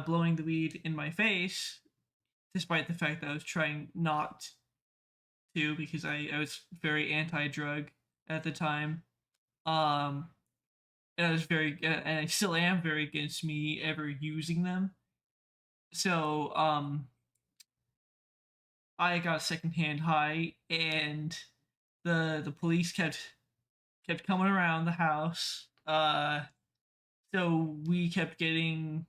blowing the weed in my face, despite the fact that I was trying not to because I was very anti-drug at the time. Um, and I was very and I still am very against me ever using them. So I got secondhand high, and the police kept coming around the house. So we kept getting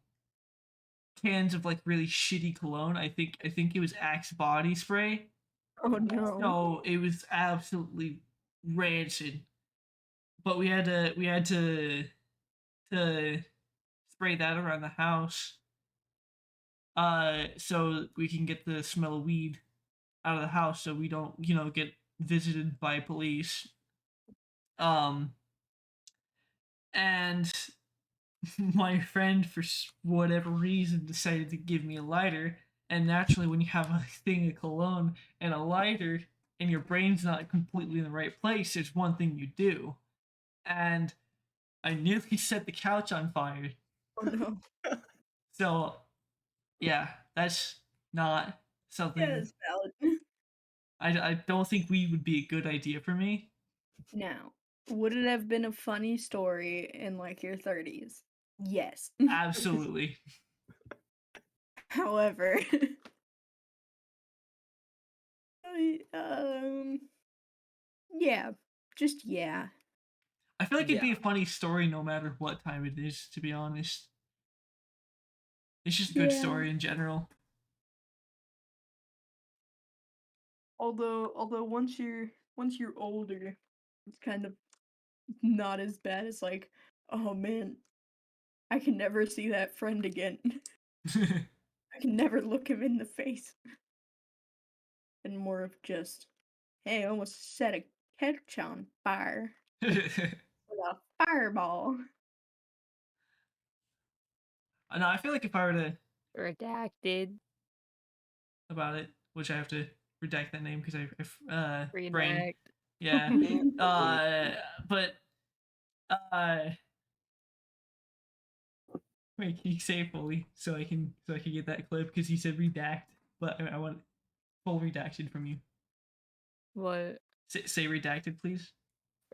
cans of like really shitty cologne. I think it was Axe body spray. Oh no. So it was absolutely rancid. But we had to spray that around the house, so we can get the smell of weed out of the house, so we don't get visited by police. Um, and my friend, for whatever reason, decided to give me a lighter. And naturally, when you have a thing of cologne and a lighter, and your brain's not completely in the right place, there's one thing you do. And I nearly set the couch on fire. Oh no. So yeah, that's not Yeah, something. it's valid. I don't think weed would be a good idea for me. Now, would it have been a funny story in like your 30s? Yes. Absolutely. However, um, yeah, just yeah. I feel like it'd Yeah, be a funny story no matter what time it is, to be honest. It's just a good Yeah. story in general. Although once you're older, it's kind of not as bad as like, oh man, I can never see that friend again. I can never look him in the face. And more of just, hey, I almost set a couch on fire with a fireball. No, I feel like if I were to Redacted. about it, which I have to redact that name because brain, Redact. yeah. absolutely. Uh, but uh, wait, can you say it fully so I can get that clip because you said redact, but I want full redaction from you. What? Say redacted, please.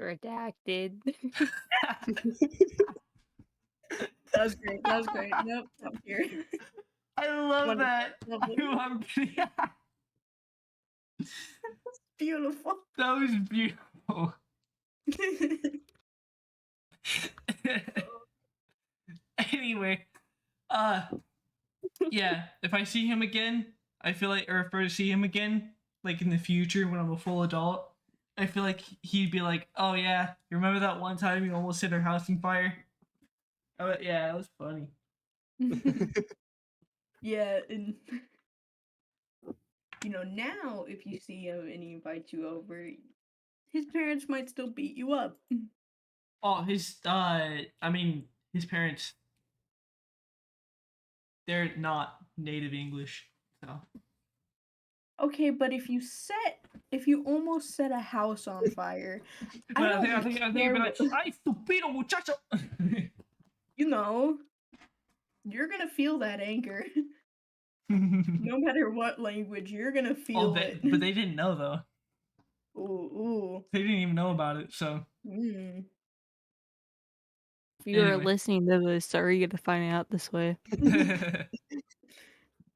Redacted. That was great. That was great. Nope, I'm here. I love Wonderful. that. Lovely. Beautiful. That was beautiful. Anyway, uh, yeah. If I see him again, I feel like, or if I see him again, like in the future when I'm a full adult, I feel like he'd be like, "Oh yeah, you remember that one time you almost set our house on fire?" Oh yeah, that was funny. Yeah, and now if you see him and he invites you over, his parents might still beat you up. Oh, his parents, they're not native English, so. Okay, but if you almost set a house on fire, I But I think don't I think I think you'd care be like, what, "Ay, stupido muchacho." you know, you're gonna feel that anger. No matter what language, you're gonna Oh, feel it. but they didn't know though. Ooh, They didn't even know about it. So ooh. If you are anyway, listening to this, sorry you to find out this way.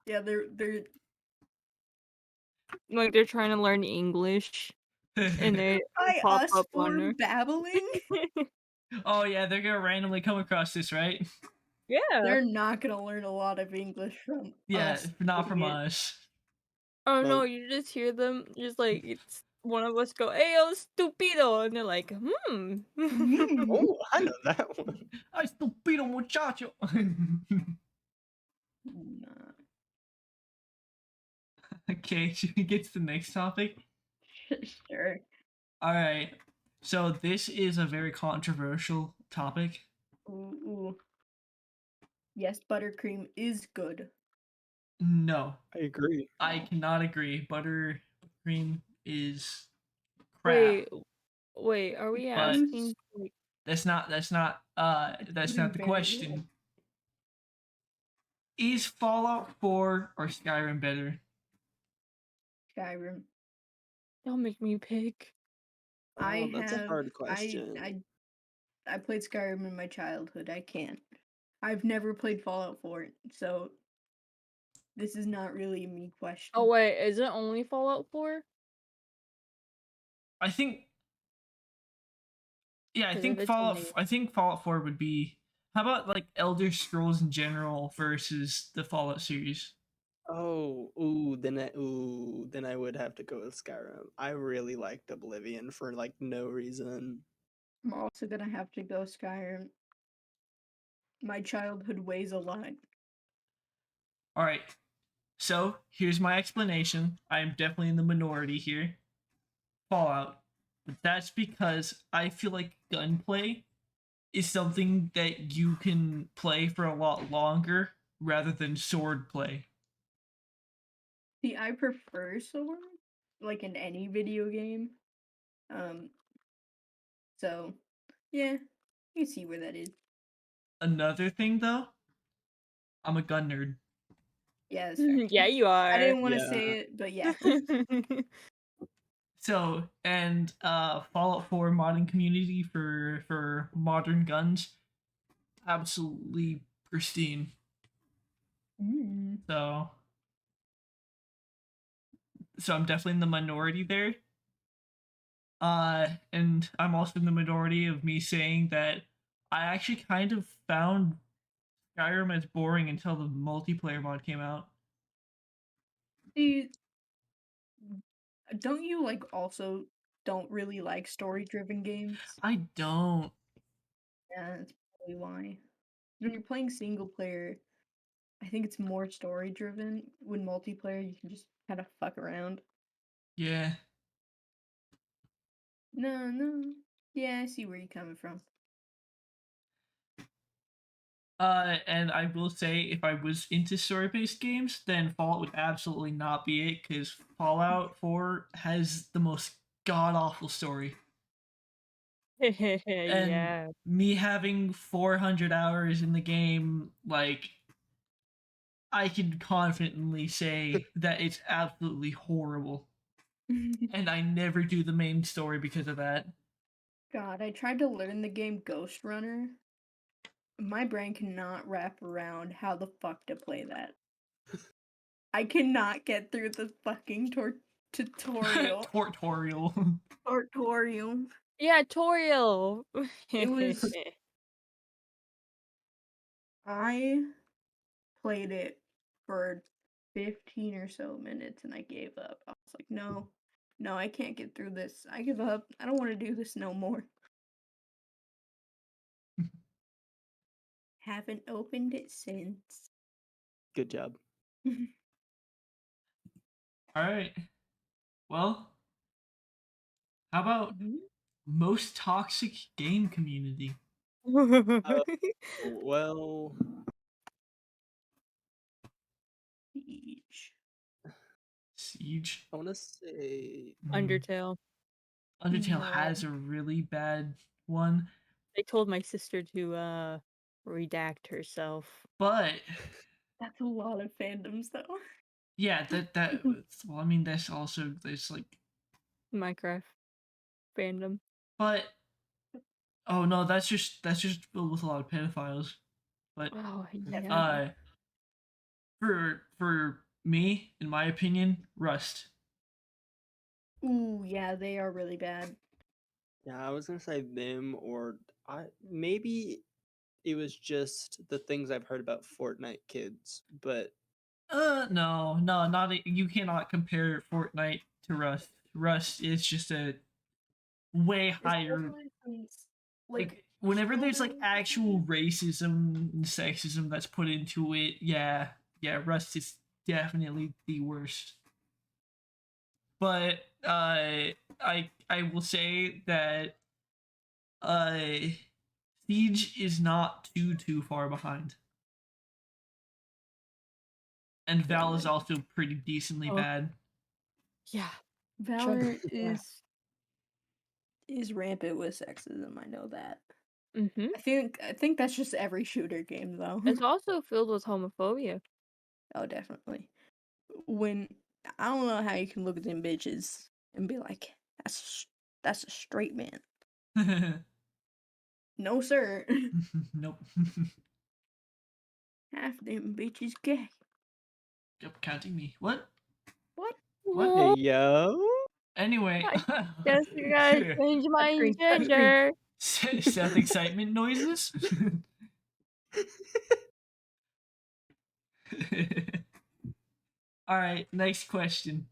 Yeah, they're Like they're trying to learn English and they by pop us up on for her. babbling. oh yeah, they're gonna randomly come across this, right? Yeah. They're not gonna learn a lot of English from Yeah, us not from doing it. us. Oh no, No. you just hear them just like it's one of us go, "Ayo, stupido," and they're like, "Hmm." Oh, I know that one. Ay, stupido muchacho. Nah. Okay, should we get to the next topic? Sure. All right. So this is a very controversial topic. Ooh. Yes, buttercream is good. No, I agree. I cannot agree. Buttercream is crap. Wait, wait, are we But asking like that's Doing not the very well. question. Is Fallout 4 or Skyrim better? Skyrim. don't make me pick? Oh, I that's a have hard question. I played Skyrim in my childhood. I can't. I've never played Fallout 4, so this is not really a me Oh question. wait, is it only Fallout 4? I think yeah, Because if it's only I think Fallout 4 would be. How about like Elder Scrolls in general versus the Fallout series? Oh, then I would have to go with Skyrim. I really liked Oblivion for like no reason. I'm also gonna have to go Skyrim. My childhood weighs a lot. All right. So, here's my explanation. I am definitely in the minority here. Fallout. But that's because I feel like gunplay is something that you can play for a lot longer rather than sword play. See, I prefer sword, like in any video game. Um, so yeah, you can see where that is. Another thing though, I'm a gun nerd. Yeah, that's fair. yeah, you I are. didn't want to Yeah. say it, but yeah. So, and Fallout 4 modding community for modern guns absolutely pristine. Mm. So, I'm definitely in the minority there. And I'm also in the minority of me saying that I actually kind of found Skyrim as boring until the multiplayer mod came out. See, don't you like also don't really like story-driven games? I don't. Yeah, that's probably why. When you're playing single player, I think it's more story-driven. When multiplayer, you can just kind of fuck around. Yeah. No, no. Yeah, I see where you're coming from. And I will say, if I was into story-based games, then Fallout would absolutely not be it, because Fallout 4 has the most god-awful story. And yeah. me having 400 hours in the game, like, I can confidently say that it's absolutely horrible. And I never do the main story because of that. God, I tried to learn the game Ghost Runner. My brain cannot wrap around how the fuck to play that. I cannot get through the fucking tutorial. Tutorial. Tutorial. Yeah, Toriel. It was I played it for 15 or so minutes and I gave up. I was like, no, no, I can't get through this. I give up. I don't want to do this no more. Haven't opened it since. Good job. All right. Well, how about Mhm. most toxic game community? Uh, well, Siege. Siege. I want to say Mm. Undertale. Undertale No, has a really bad one, I told my sister to redact herself. but that's a lot of fandoms though. yeah, that well, I mean, that's also there's like, Minecraft fandom. but oh no, that's just filled with a lot of pedophiles. But Oh yeah. Definitely. uh, for me, in my opinion, Rust. Ooh, yeah, they are really bad. yeah, I was gonna say them or I maybe it was just the things I've heard about Fortnite kids, but No, no, not you cannot compare Fortnite to Rust. Rust is just a way higher. Especially since, like, Like whenever there's like children. actual racism and sexism that's put into it, yeah, yeah, Rust is definitely the worst. But I will say that uh Siege is not too far behind, and Val is Valorant. also pretty decently Oh bad. yeah. Chug. Valorant Yeah. is rampant with sexism. I know that. Mhm. I think that's just every shooter game though. It's also filled with homophobia. Oh, definitely. When I don't know how you can look at them bitches and be like, that's a straight man. No, sir. Nope. Half them bitches gay. Yep, counting me. What? What? What? hey Well, yo. Anyway, I guess I gotta change my Touchscreen. Touchscreen. gender. Seth excitement noises. All right, next question.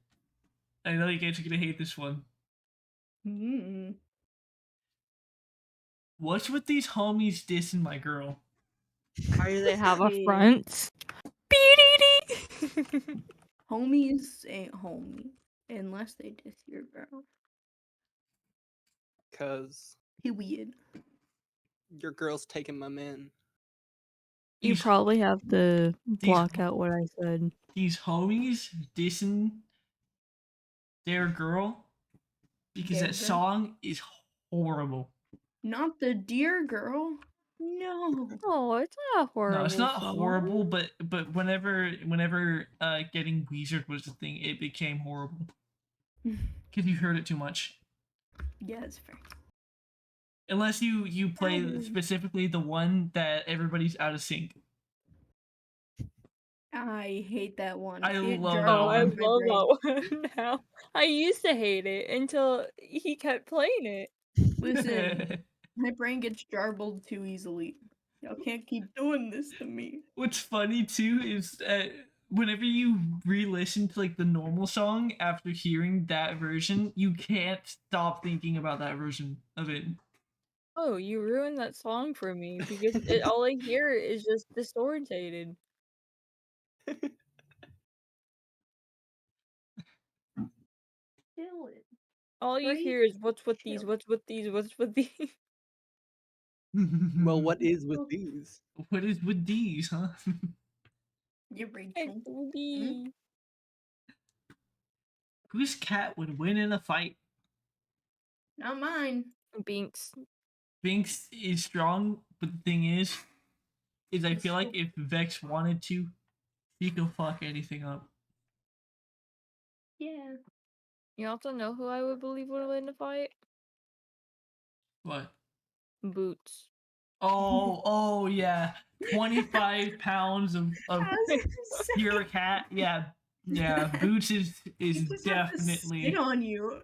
I know you guys are gonna hate this one. Mm. What's with these homies dissing my girl? Why do they have a Hey, front? Beep. homies ain't homies unless they diss your girl. Cause Period. your girl's taking my man. You These probably have to these block out what I said. these homies dissing their girl because Their that girl. song is horrible. Not the dear girl. No. Oh, it's not a No, it's horrible not song. horrible, but whenever getting Weezered was the thing, it became horrible because you heard it too much. Yeah, it's fair. Unless you That play is. specifically the one that everybody's out of sync. I hate that one. I It love jars that Oh, I around one. my love brain. that one now. I used to hate it until he kept playing it. Listen, my brain gets jarbled too easily. Y'all can't keep doing this to me. What's funny too is whenever you re-listen to like the normal song after hearing that version, you can't stop thinking about that version of it. Oh, you ruined that song for me because all I hear is just disorientated. Kill it. All you Right? hear is what's with these, Chill. what's with these, what's with these. Well, what is with Oh, these? What is with these, huh? you It's Rachel. Hmm? these. Whose cat would win in a fight? Not mine. Binks. Binks is strong, but the thing is I He's feel like so if Vex wanted to, he could fuck anything up. yeah. You also know who I would believe would win a fight? What? Boots. Oh yeah. 25 pounds of I was gonna pure say cat. Yeah. Yeah. Boots is he just have to sit definitely on you.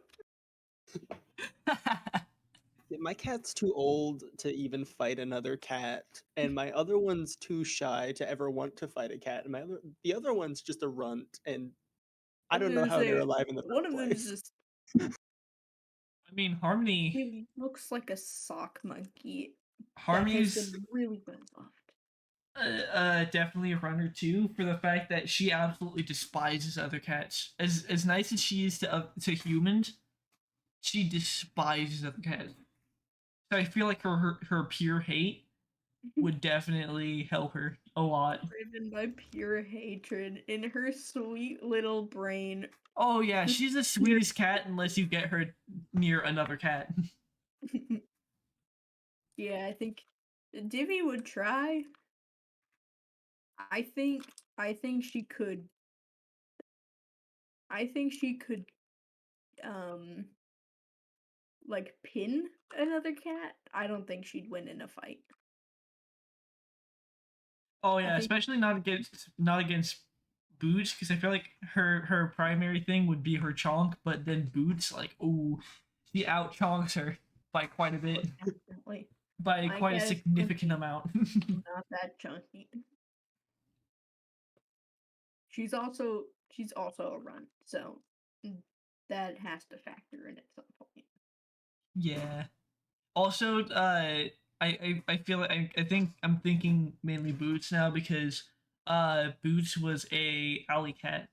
Yeah, my cat's too old to even fight another cat, and my other one's too shy to ever want to fight a cat. And the other one's just a runt, and I I was don't know gonna how they're say alive in the one first of them is place. just I mean Harmony he looks like a sock monkey that has Harmony's been really been soft. definitely a runner too, for the fact that she absolutely despises other cats. As nice as she is to humans, she despises other cats. So I feel like her pure hate would definitely help her a lot. Driven by pure hatred in her sweet little brain. Oh yeah, she's the sweetest cat unless you get her near another cat. Yeah, I think Divvy would try. I think I think she could I think she could um like pin another cat. I don't think she'd win in a fight. Oh I yeah, think especially not against Boots, because I feel like her primary thing would be her chonk, but then Boots, like, ooh, she out chonks her by quite a bit, definitely by my quite a cat is significant chunky, amount. not that chunky. She's also a runt, so that has to factor in at some point. Yeah. Also, I feel like I think I'm thinking mainly Boots now because Boots was a alley cat.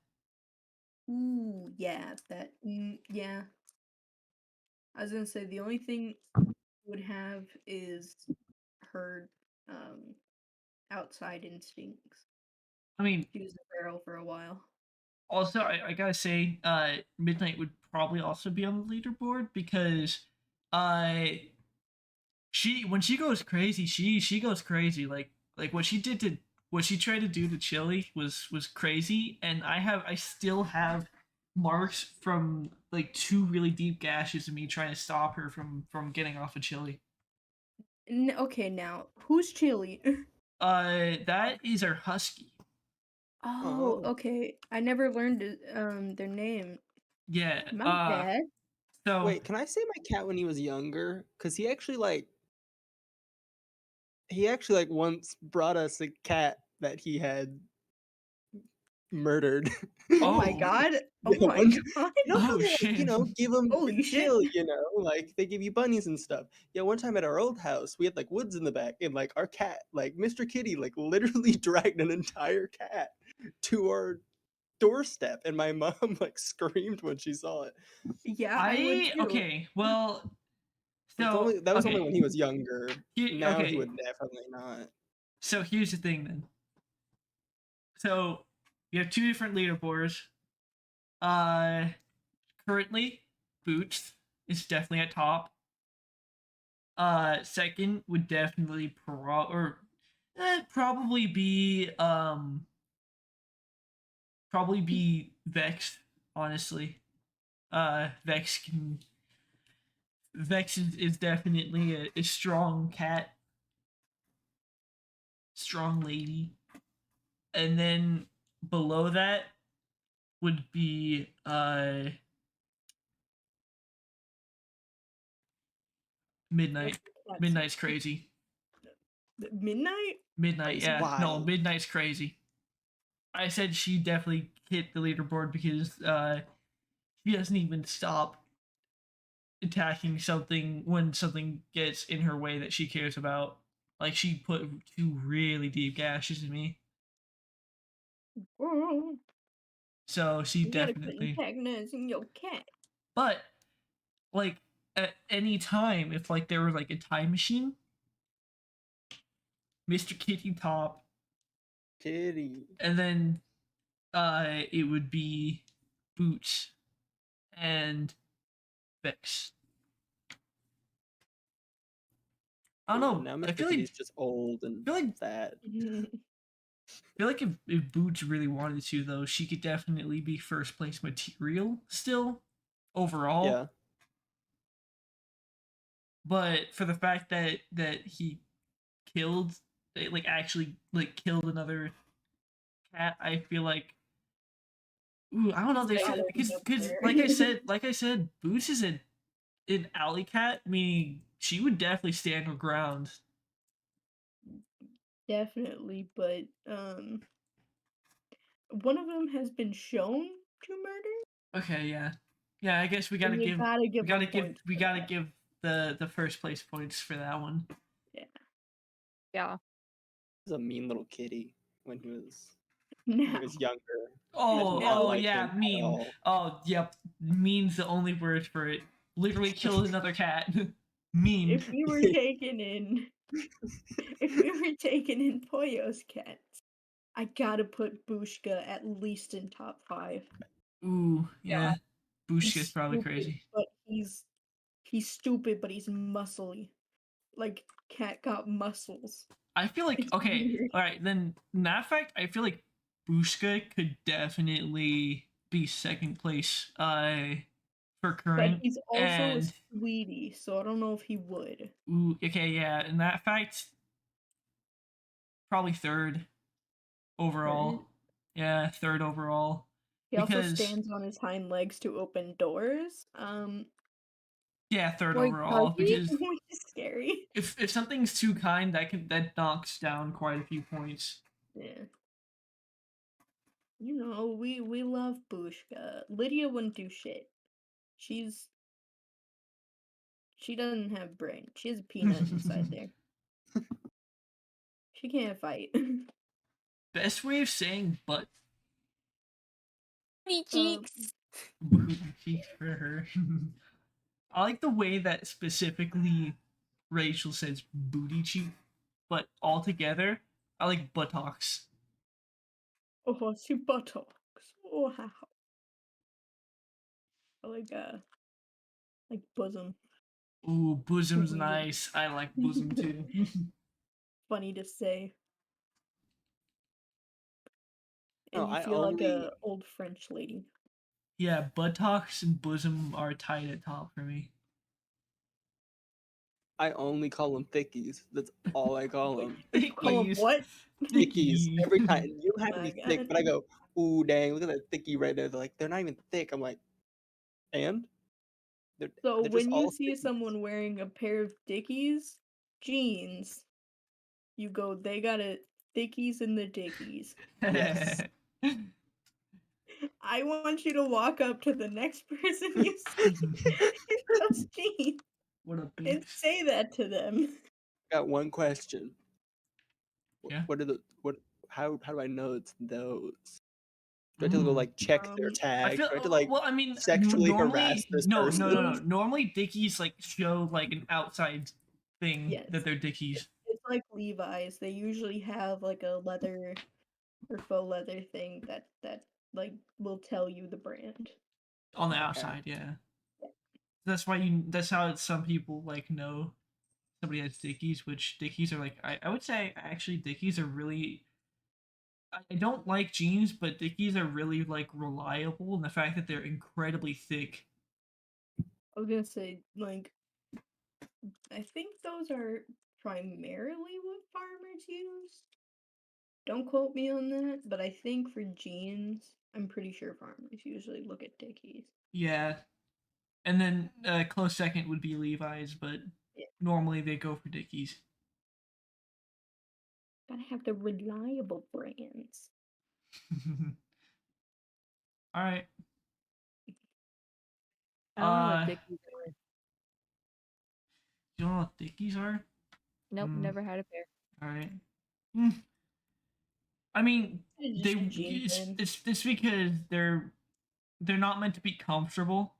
Ooh, yeah, yeah. I was gonna say the only thing would have is her um outside instincts. I mean, She was a feral for a while. also I gotta say, Midnight would probably also be on the leaderboard because uh she when she goes crazy, she goes crazy. Like what she tried to do to Chili was crazy, and I still have marks from like two really deep gashes of me trying to stop her from getting off of Chili. Okay, now who's Chili? That is our husky. Oh, Oh. okay. I never learned their name. Yeah. My bad. So Wait, can I say my cat when he was younger? Because he actually like once brought us a cat that he had murdered. Oh my oh god. Oh Yeah, my one. god. You know how oh they like, shit. give them Holy shit. chill, like they give you bunnies and stuff. Yeah, one time at our old house, we had like woods in the back, and like our cat, like Mr. Kitty, like literally dragged an entire cat to our doorstep, and my mom like screamed when she saw it. Yeah, I would I too. okay. Well, It's so only that was only okay. when he was younger. Now he Okay. would definitely not. So here's the thing then. So you have two different leaderboards. Uh, Currently, Boots is definitely at top. Second would definitely probably be Vex. Honestly, Vex can Vex is definitely a strong cat, strong lady, and then below that would be Midnight. What's the cat's Midnight's crazy. Midnight? Midnight, He's yeah. No, wild. Midnight's crazy. I said she definitely hit the leaderboard because she doesn't even stop attacking something when something gets in her way that she cares about. Like she put two really deep gashes in me. Oh, So she you gotta quit definitely. antagonizing your cat. But like at any time, if like there was like a time machine, Mr. Kitty Top, Kitty. and then it would be Boots and Vix. I don't Yeah, know. now I Mr. feel like Kitty's just old and feel like fat. feel like if Boots really wanted to though, she could definitely be first place material still overall. Yeah. But for the fact that he killed like actually like killed another cat, I feel like ooh, I don't know. It's They gotta said be because up because there. like I said, Boots is an alley cat, meaning she would definitely stand her ground. Definitely, but one of them has been shown to murder, Okay, yeah, yeah. I guess we gotta and you give gotta we give gotta them give points we for gotta that. give the first place points for that one. Yeah. Yeah. was a mean little kitty when he was Now, younger. I did Oh, not now, oh like him yeah, at mean. all. Oh, yep. Mean's the only word for it. Literally killed another cat. Mean. if we were taking in, if we were taking in Pollo's cats, I gotta put Bushka at least in top 5. Ooh, yeah. Bushka's He's probably stupid, crazy. but he's stupid, but he's muscly. Like cat got muscles. I feel like It's okay, weird. all right. Then in that fact, I feel like Bushka could definitely be second place. For But current he's also a and sweetie, so I don't know if he would. ooh, okay, yeah. In that fact, probably third Third. overall. Yeah, third overall He also because stands on his hind legs to open doors. yeah, third Wait, does overall he? because Which is scary. if something's too kind, that knocks down quite a few points. Yeah. You know, we love Bushka. Lydia wouldn't do shit. She's she doesn't have brain. She has a peanut inside there. She can't fight. Best way of saying but Me um, cheeks. booty for her. I like the way that specifically Rachel says booty cheek, but altogether, I like buttocks. oh, she buttocks. Oh, wow. I like bosom. Ooh, bosam's Weird. nice. I like bosom too. Funny to say. No, And you I feel like only a old French lady. Yeah, buttocks and bosom are tied at top for me. I only call them thickies. That's all I call Wait, them. you call him Thickies. what? Thickies Thicky. every time. You don't have to My be thick, God. but I go, ooh, dang, look at that thickie right there. They're like, they're not even thick. I'm like, and they're So they're just when you all see thickies. someone wearing a pair of Dickies jeans, you go, they got a Dickies in the Dickies. Yes. I want you to walk up to the next person you see in those jeans What a and beast. say that to them. Got one question. Yeah. What are the what? How do I know it's those? Do I have to go Mm. like check their I tag? feel Do I have to like well. I mean, sexually harass normally, this no, no, no, person? no. Those, Normally, Dickies like show like an outside thing that yes. they're Dickies It's like Levi's. They usually have like a leather or faux leather thing that like will tell you the brand. on the Okay. outside. Yeah, that's why you. That's how some people like know somebody has Dickies, which Dickies are like. I would say actually Dickies are really. I don't like jeans, but Dickies are really like reliable in the fact that they're incredibly thick. I was gonna say, like, I think those are primarily what farmers use. Don't quote me on that, but I think for jeans, I'm pretty sure farmers usually look at Dickies. Yeah, and then close second would be Levi's, but Yeah, normally they go for Dickies. gotta have the reliable brands. All right. I don't know what Uh, dickies are. you don't know what Dickies are? Nope, Mm, never had a pair. all right. Mm, I mean, Just a jean brand. it's because they're not meant to be comfortable.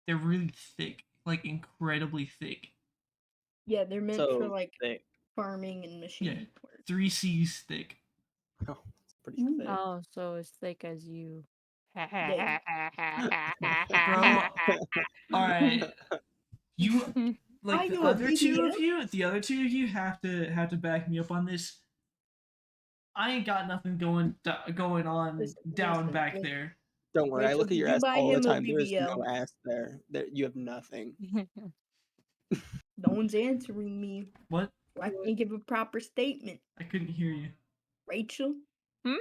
They're really thick, like incredibly thick. Yeah, they're meant for So like thick. farming and Yeah, machine work. 3C's thick. Oh, it's pretty Ooh. thick. Oh, so as thick as you. Yeah. Bro, all right. You Buy like you a BBL? the other two of you have to back me up on this. I ain't got nothing going on Listen, down listen, back listen. there. Don't worry, I Rachel, look at did your you ass buy all the him a time. There is BBL? no ass there. There you have nothing. No one's answering me. What? So I can't give a proper statement. I couldn't hear you. Rachel, Hmm?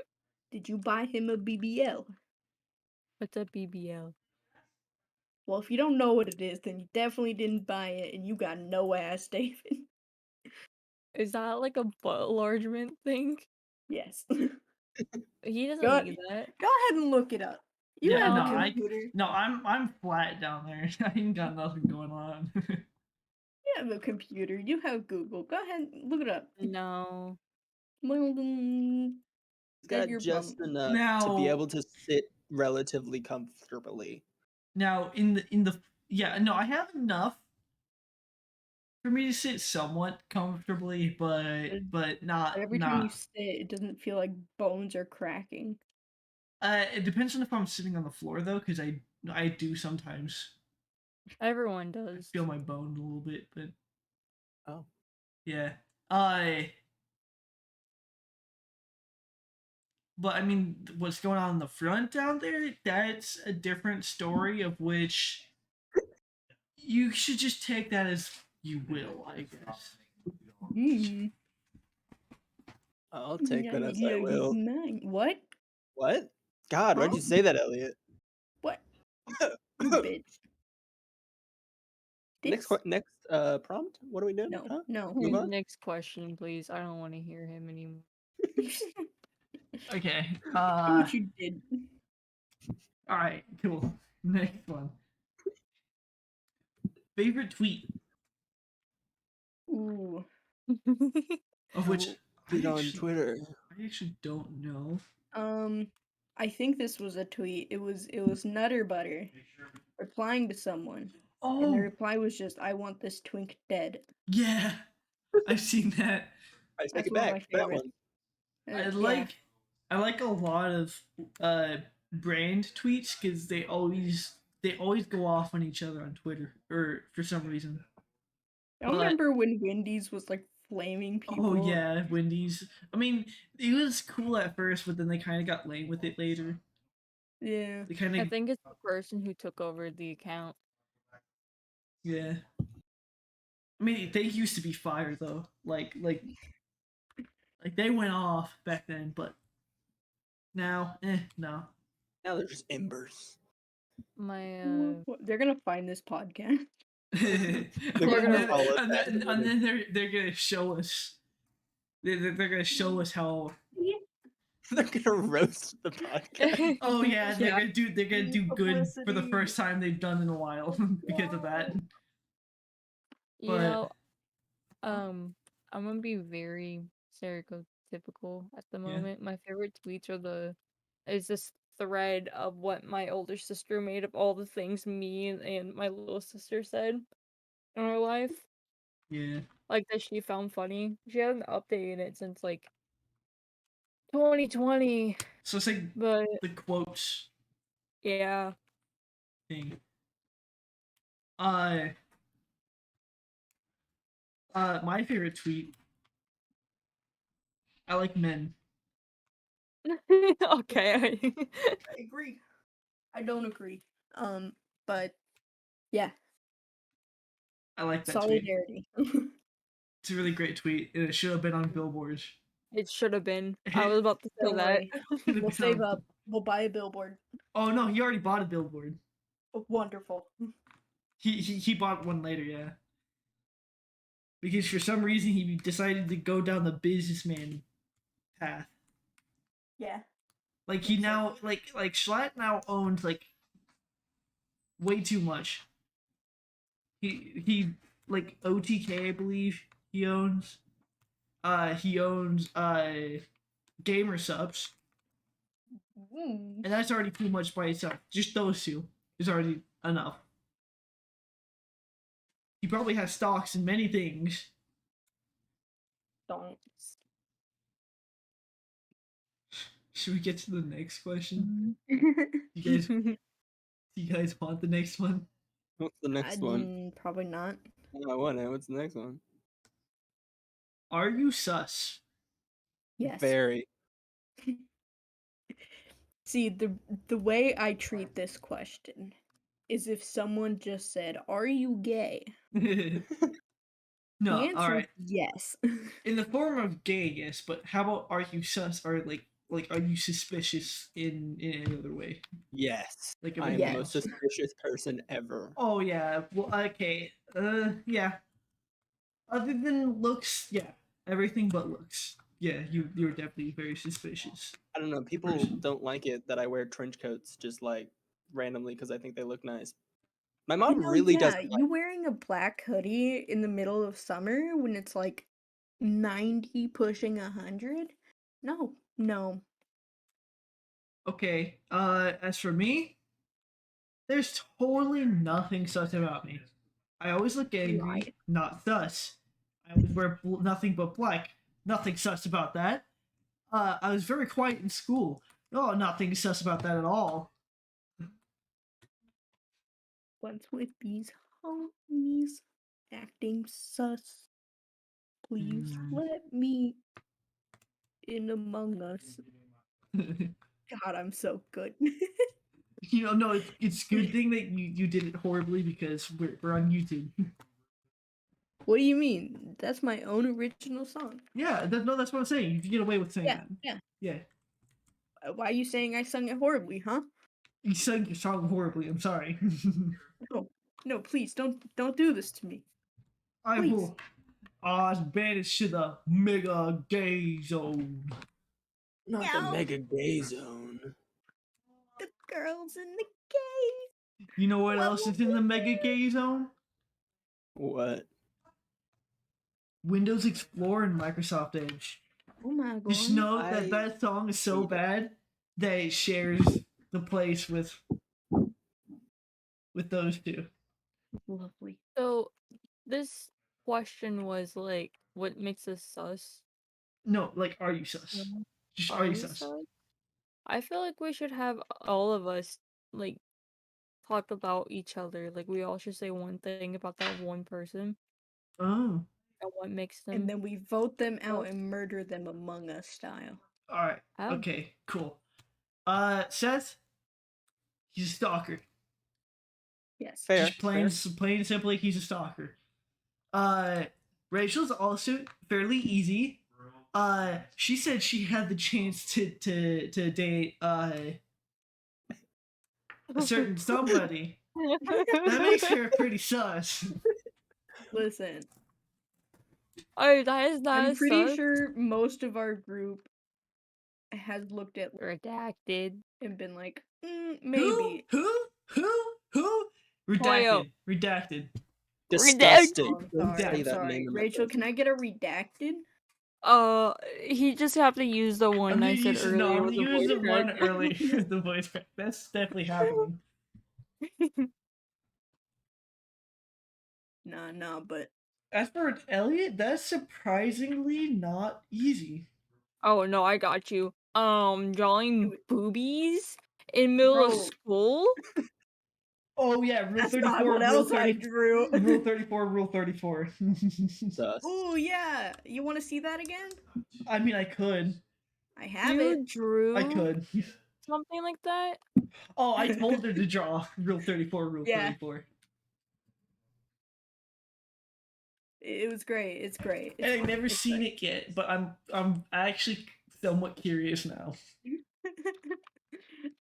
did you buy him a BBL? What's a BBL? Well, if you don't know what it is, then you definitely didn't buy it and you got no ass, David. Is that like a butt enlargement thing? Yes. He doesn't Go, need that. go ahead and look it up. You Yeah, have no, a Um, I computer. no, I'm flat down there. I ain't got nothing going on. You have a computer. You have Google. Go ahead, look it up. No. Well, then, He's then got you're just bum. enough to be Now, able to sit relatively comfortably. in the yeah, no, I have enough for me to sit somewhat comfortably, But but but not every time you not. sit, it doesn't feel like bones are cracking. It depends on if I'm sitting on the floor though, because I do sometimes Everyone does. feel my bone a little bit, but Oh. yeah. I But I mean, what's going on in the front down there? That's a different story. Of which you should just take that as you will, I guess. Hmm. I'll take that as I will. What? What? God, Huh? why'd you say that, Elliot? What? You bitch. next This? next prompt. What are we doing? No, Huh? no. Move on. Next question, please. I don't want to hear him anymore. Okay. Do what you did. All right. Cool. Next one. Favorite tweet, Ooh. of which Don't tweet on Twitter. I actually don't know. I think this was a tweet. It was Nutter Butter replying to someone, and the Oh reply was just, "I want this twink dead." yeah, I've seen that. I take That's it one of my back. That favorites. one. I Yeah. like a lot of uh brand tweets because they always go off on each other on Twitter or for some reason. I But remember when Wendy's was like flaming oh people. yeah, Wendy's. I mean, it was cool at first, but then they kind of got lame with it later. Yeah. They kind I of think it's the person who took over the account. yeah. I mean, they used to be fire though. Like they went off back then, but now, no. Now they're just embers. My They're gonna find this podcast. and They're They're gonna gonna then follow us and back then, to and the then they're gonna show us. They're gonna show us how. They're gonna roast the podcast. Oh yeah, Yeah. they're gonna do good for the Publicity. first time they've done in a while because of that. You But know, I'm gonna be very stereotypical at the yeah, moment. My favorite tweets is this thread of what my older sister made of all the things me and my little sister said in our life. yeah. Like that she found funny. She hasn't updated it since like 2020. So it's like But the quotes yeah. thing. Uh, my favorite tweet. I like men. Okay. I agree. I don't agree. But yeah, I like that tweet. solidarity. It's a really great tweet, and it should have been on Billboard. It should have been. I was It about to say Don't that. worry. should have We'll been save on. up. We'll buy a billboard. Oh no, he already bought a billboard. Oh, wonderful. He bought one later, yeah. Because for some reason he decided to go down the businessman path. Yeah. Like he Makes now sense. like Schlatt now owns like way too much. He like OTK I believe he owns. He owns gamer subs. Mm. And that's already too much by itself. Just those two is already enough. He probably has stocks in many things. Don't. Should we get to the next question? Mm-hmm. You guys want the next one? What's the next one? Probably not. I want it. What's the next one? Are you sus? Yes. Very. See, the way I treat this question is if someone just said, "Are you gay?" The No, answer is alright. yes. In the form of gay, yes, but how about are you sus or like are you suspicious in any other way? Yes. Like of I am anything the most else? suspicious person ever. Oh yeah. Well okay. Yeah. Other than looks, yeah. Everything but looks. Yeah, you're definitely very suspicious I don't know. People person. don't like it that I wear trench coats just like randomly because I think they look nice. My You mom know, really yeah, doesn't like. you wearing a black hoodie in the middle of summer when it's like 90 pushing 100? No, no. Okay. As for me, there's totally nothing sus about me. I always look angry, Right. not sus. I always wear nothing but black. Nothing sus about that. I was very quiet in school. Oh, nothing sus about that at all. What's with these homies acting sus? Please let me in among us. God, I'm so good. No, it's good thing that you did it horribly because we're on YouTube. What do you mean? That's my own original song. Yeah, no, that's what I'm saying. You can get away with saying Yeah, that. yeah. Yeah, Why are you saying I sung it horribly, huh? you sang your song horribly. I'm sorry. No, no, please don't do this to me. I Please. will. Oz banished to the mega gay zone. Not the No, mega gay zone. the girls in the cave. You know what What else will is in we the mega do? gay zone? What? Windows Explorer and Microsoft Edge. Oh my Just god. know that I that song is so hate it. bad that it shares the place with those two. Lovely. So this question was like, what makes us sus? No, like, are you sus? Mhm. Just are Are you we sus? sus? I feel like we should have all of us like talk about each other. Like we all should say one thing about that one person Oh, and what makes And them then we vote them out sus. and murder them among us style. all right. How? Okay, cool. Seth, he's a stalker. Yes. Fair, Just plain, fair. plain and simply, he's a stalker. Uh, Rachel's also fairly easy. She said she had the chance to date a certain somebody. That makes her pretty sus. Listen, Oh, that is I'm not pretty sus. sure most of our group has looked at Redacted. and been like, Who? maybe. Who? Who? Who? Toyo. Redacted. Redacted. Disgusting. Oh, I'm Don't sorry. Redacted. say I'm that sorry. name in my Rachel, can presence. I get a redacted? He just have to use the I'm one gonna I said use no. earlier I'm with gonna the use voice the crack. one early. The voice crack. That's definitely happening. Nah, but As for Elliot, that's surprisingly not easy. Oh no, I got you. do Drawing it. boobies in middle of Bro, school? Oh yeah, Rule that's not 34, what Rule else I 30, drew. Rule 34, Rule 34. Sus. Oh, yeah. You want to see that again? I mean, I could. I have it. You I drew could. something like that? Oh, I told her to draw Rule 34, Rule Yeah, 34. it was great. It's great. And It's I've great. never It's seen great. it yet, but I'm actually somewhat curious now.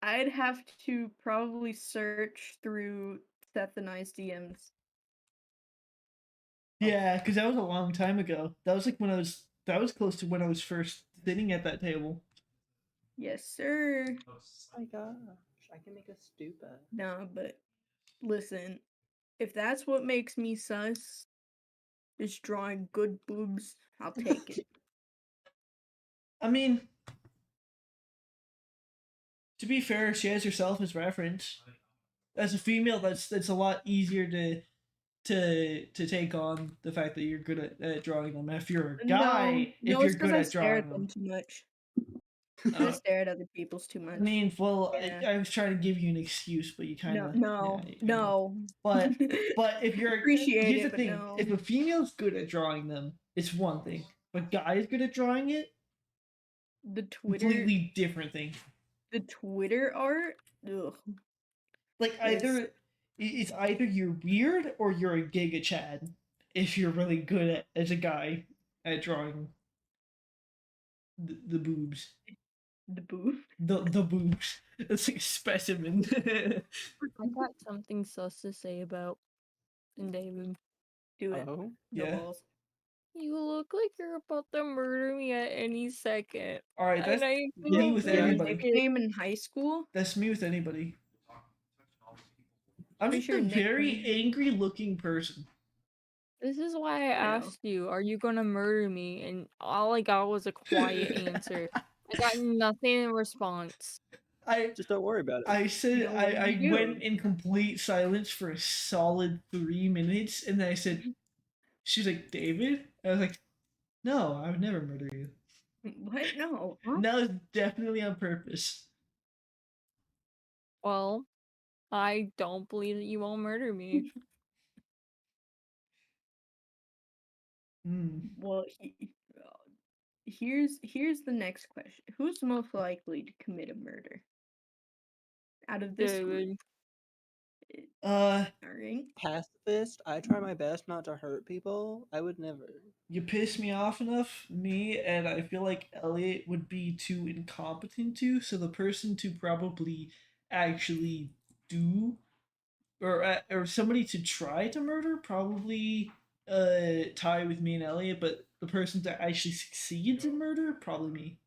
I'd have to probably search through Seth and I's DMs. Yeah, because that was a long time ago. That was like when that was close to when I was first sitting at that table. Yes, sir. Oh my gosh, I can make a stupid. No, but listen, if that's what makes me sus, is drawing good boobs, I'll take it. I mean, to be fair, she has herself as reference. As a female, that's a lot easier to take on the fact that you're good at drawing them. If you're a No, guy, if no, you're it's because good I at stare drawing at them them. too much. I Uh, stare at other people's too I much. mean, well, Yeah. I was trying to give you an excuse, but you kind No, of, yeah, no, you kind of. no. But if you're, Appreciate here's the it, but thing: no. if a female's good at drawing them, it's one thing. But guys good at drawing it, The Twitter, completely different thing. the Twitter art, ugh, Like is it's either you're weird or you're a giga chad. If you're really good at as a guy at drawing the boobs, the boob. the boobs. It's like a specimen. I got something sus to say about David. Do it. Oh, No Yeah. balls. You look like you're about to murder me at any second. All right, And that's I me feel with What is very his anybody. scared. nickname in high school? That's me with anybody. I'm Pretty just sure a Nick. very angry looking person. This is why I You know. asked you, are you gonna murder me? And all I got was a quiet answer. I got nothing in response. I Just don't worry about it. I said Then what are I you went doing? in complete silence for a solid 3 minutes, and then I said, "She's like David." I was like, "No, I would never murder you." What? No. Huh? And that was definitely on purpose. Well, I don't believe that you won't murder me. Mm. Well, here's the next question. Who's most likely to commit a murder out of this group? David. Uh, All right. Pacifist. I try my best not to hurt people. I would never. you piss me off enough, me, and I feel like Elliot would be too incompetent to. So the person to probably actually do, or somebody to try to murder, probably tie with me and Elliot. But the person that actually succeeds in murder, probably me.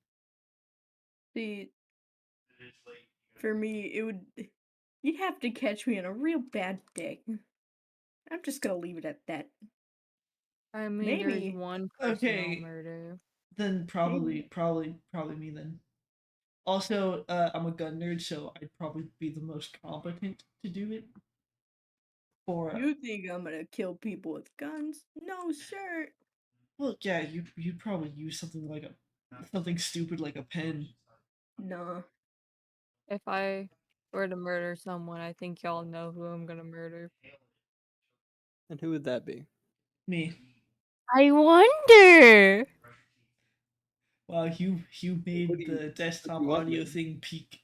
See, for me, it would. You'd have to catch me on a real bad day. I'm just gonna leave it at that. I mean, there's Maybe. one person I'll Okay, murder. then Maybe. probably me then. Also, I'm a gun nerd, so I'd probably be the most competent to do it. For You think I'm gonna kill people with guns? No, sir. well, yeah, you'd probably use something like a something stupid like a pen. Nah. If I were to murder someone, I think y'all know who I'm gonna murder. And who would that be? Me. I wonder. Wow, you What made are you? the What are you desktop audio wondering? thing peak.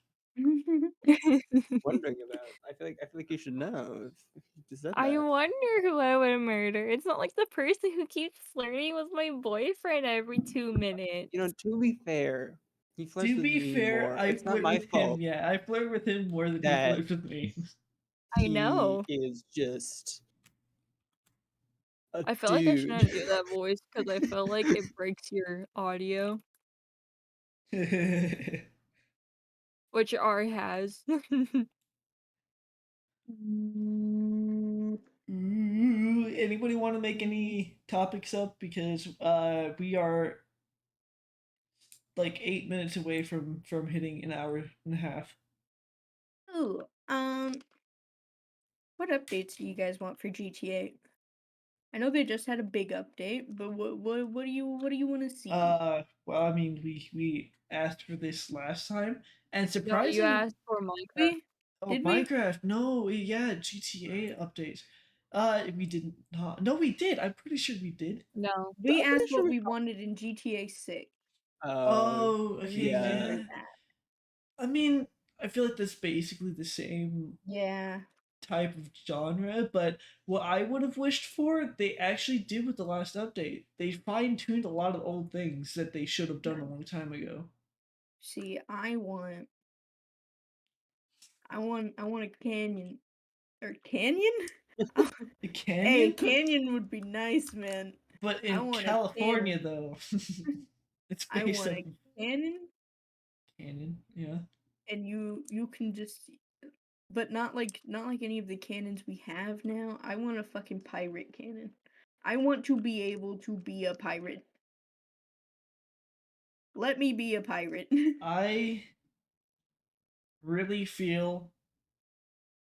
Wondering about? I feel like you should know if you said I that. wonder who I would murder. It's not like the person who keeps flirting with my boyfriend every 2 minutes. You know, to be fair, he flirts To with be me fair, more. I It's not flirt my with him. fault Yeah, I flirt with him more than he that flirts with me. I he know. is just a I feel like I dude. shouldn't do that voice because I feel like it breaks your audio, which it already has. Ooh, anybody want to make any topics up because we are like 8 minutes away from hitting an hour and a half. Ooh, what updates do you guys want for GTA? I know they just had a big update, but what do you want to see? Well, I mean, we asked for this last time, and No, you surprising. asked for Minecraft. We Oh, did we? Minecraft. No, yeah, GTA updates. We did not. No, we did. I'm pretty sure we did. No. We I'm pretty asked sure what we. we wanted in GTA 6, Oh, and okay, we just Yeah. heard yeah. that. I mean, I feel like that's basically the same Yeah, type of genre, but what I would have wished for, they actually did with the last update. They fine tuned a lot of old things that they should have done a long time ago. see, I want a canyon or canyon. The Hey, canyon, canyon would be nice, man. but I in want a California canyon. though, it's I based want on a canyon, canyon. Yeah, and you can just, but not like any of the cannons we have now. I want a fucking pirate cannon. I want to be able to be a pirate. Let me be a pirate. I really feel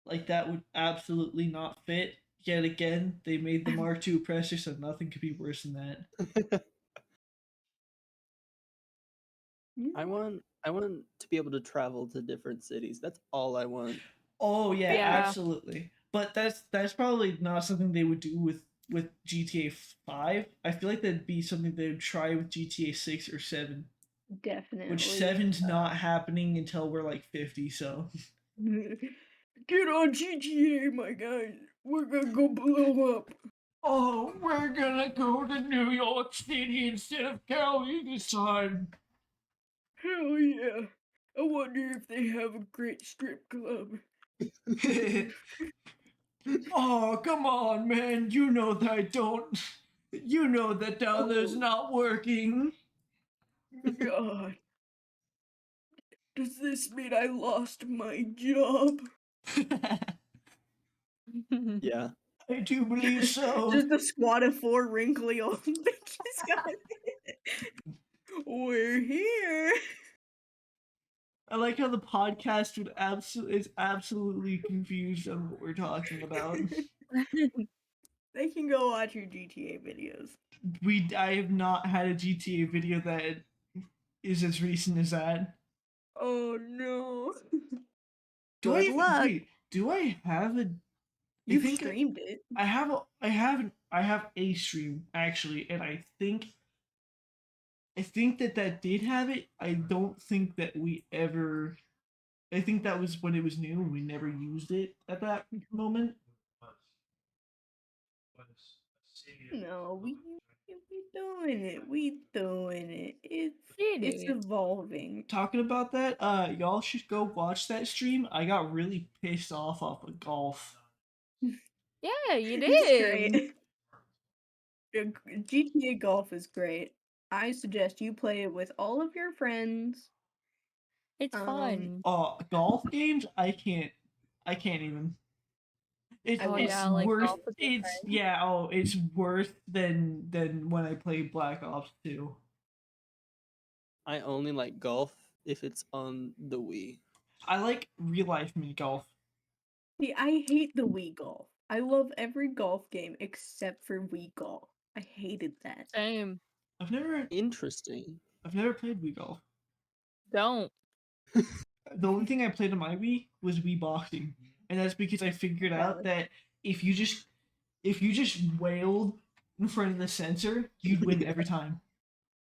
like that would absolutely not fit. Yet again, they made the Mark II oppressor, so nothing could be worse than that. I want to be able to travel to different cities. That's all I want. Oh yeah, Yeah. absolutely. But that's probably not something they would do with GTA 5. I feel like that'd be something they would try with GTA 6 or 7. Which Definitely. seven's not happening until we're like 50, so Get on GTA, my guys. We're gonna go blow up. oh, we're gonna go to New York City instead of Cali this time. Hell yeah. I wonder if they have a great strip club. Oh, come on, man. You know that I don't. You know that down there's Oh, not working. God. Does this mean I lost my job? Yeah. I do believe so. Just a squad of 4 wrinkly old bitches got We're here. I like how the podcast would is absolutely confused on what we're talking about. They can go watch your GTA videos. I have not had a GTA video that is as recent as that. Oh no. Do I Good even luck. wait? Do I have a? I You've think streamed it. I have a stream actually, and I think that that did have it. I don't think that we ever. I think that was when it was new and we never used it at that moment. No, we doing it. We doing it. It's Did evolving. Talking about that, y'all should go watch that stream. I got really pissed off of golf. Yeah, you It's did. great. GTA Golf is great. I suggest you play it with all of your friends. It's fun. Golf games, I can't even. I Oh love yeah, It's like worth. golf with your It's friends. yeah. Oh, it's worse than when I play Black Ops 2. I only like golf if it's on the Wii. I like real life mini golf. See, I hate the Wii Golf. I love every golf game except for Wii Golf. I hated that. Same. I've never Interesting. I've never played Wii golf. Don't. The only thing I played on my Wii was Wii boxing, and that's because I figured out Valid. that if you just if you just wailed in front of the sensor, you'd win every time.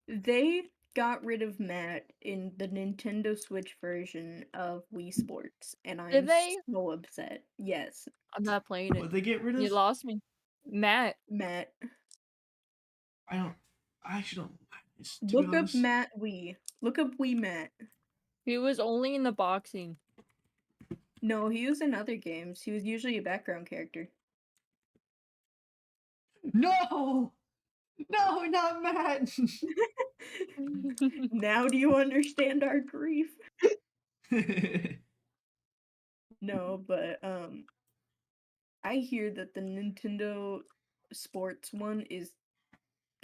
They got rid of Matt in the Nintendo Switch version of Wii Sports, and Did I'm they? so upset. Yes, I'm not playing it. What they get rid You of? lost me. Matt. Matt. I don't. I actually don't. It's, to be Look up honest, Matt Wii. Look up Wii Matt. He was only in the boxing. No, he was in other games. He was usually a background character. no, no, not Matt. Now do you understand our grief? No, but I hear that the Nintendo Sports one is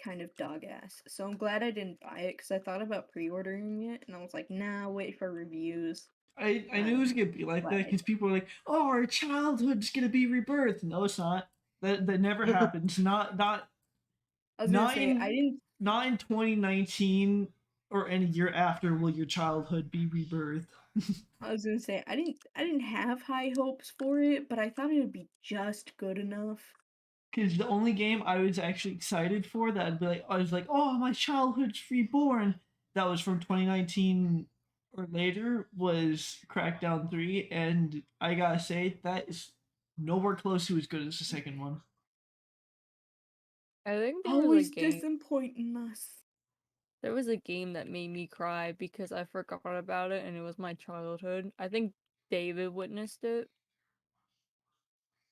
kind of dog ass. So I'm glad I didn't buy it because I thought about pre-ordering it and I was like, nah, wait for reviews. I knew it was gonna be like Glad that I because people were like, "Oh, our childhood's gonna be rebirthed." No, it's not. That never happens. I was gonna Not say I in didn't 2019 or any year after will your childhood be rebirthed. I was gonna say I didn't have high hopes for it, but I thought it would be just good enough. Because the only game I was actually excited for that I'd be like, I was like, oh, my childhood's reborn. That was from 2019 or later was Crackdown 3, and I gotta say that is nowhere close to as good as the second one. I think Always disappointing us. there was a game that made me cry because I forgot about it and it was my childhood. I think David witnessed it.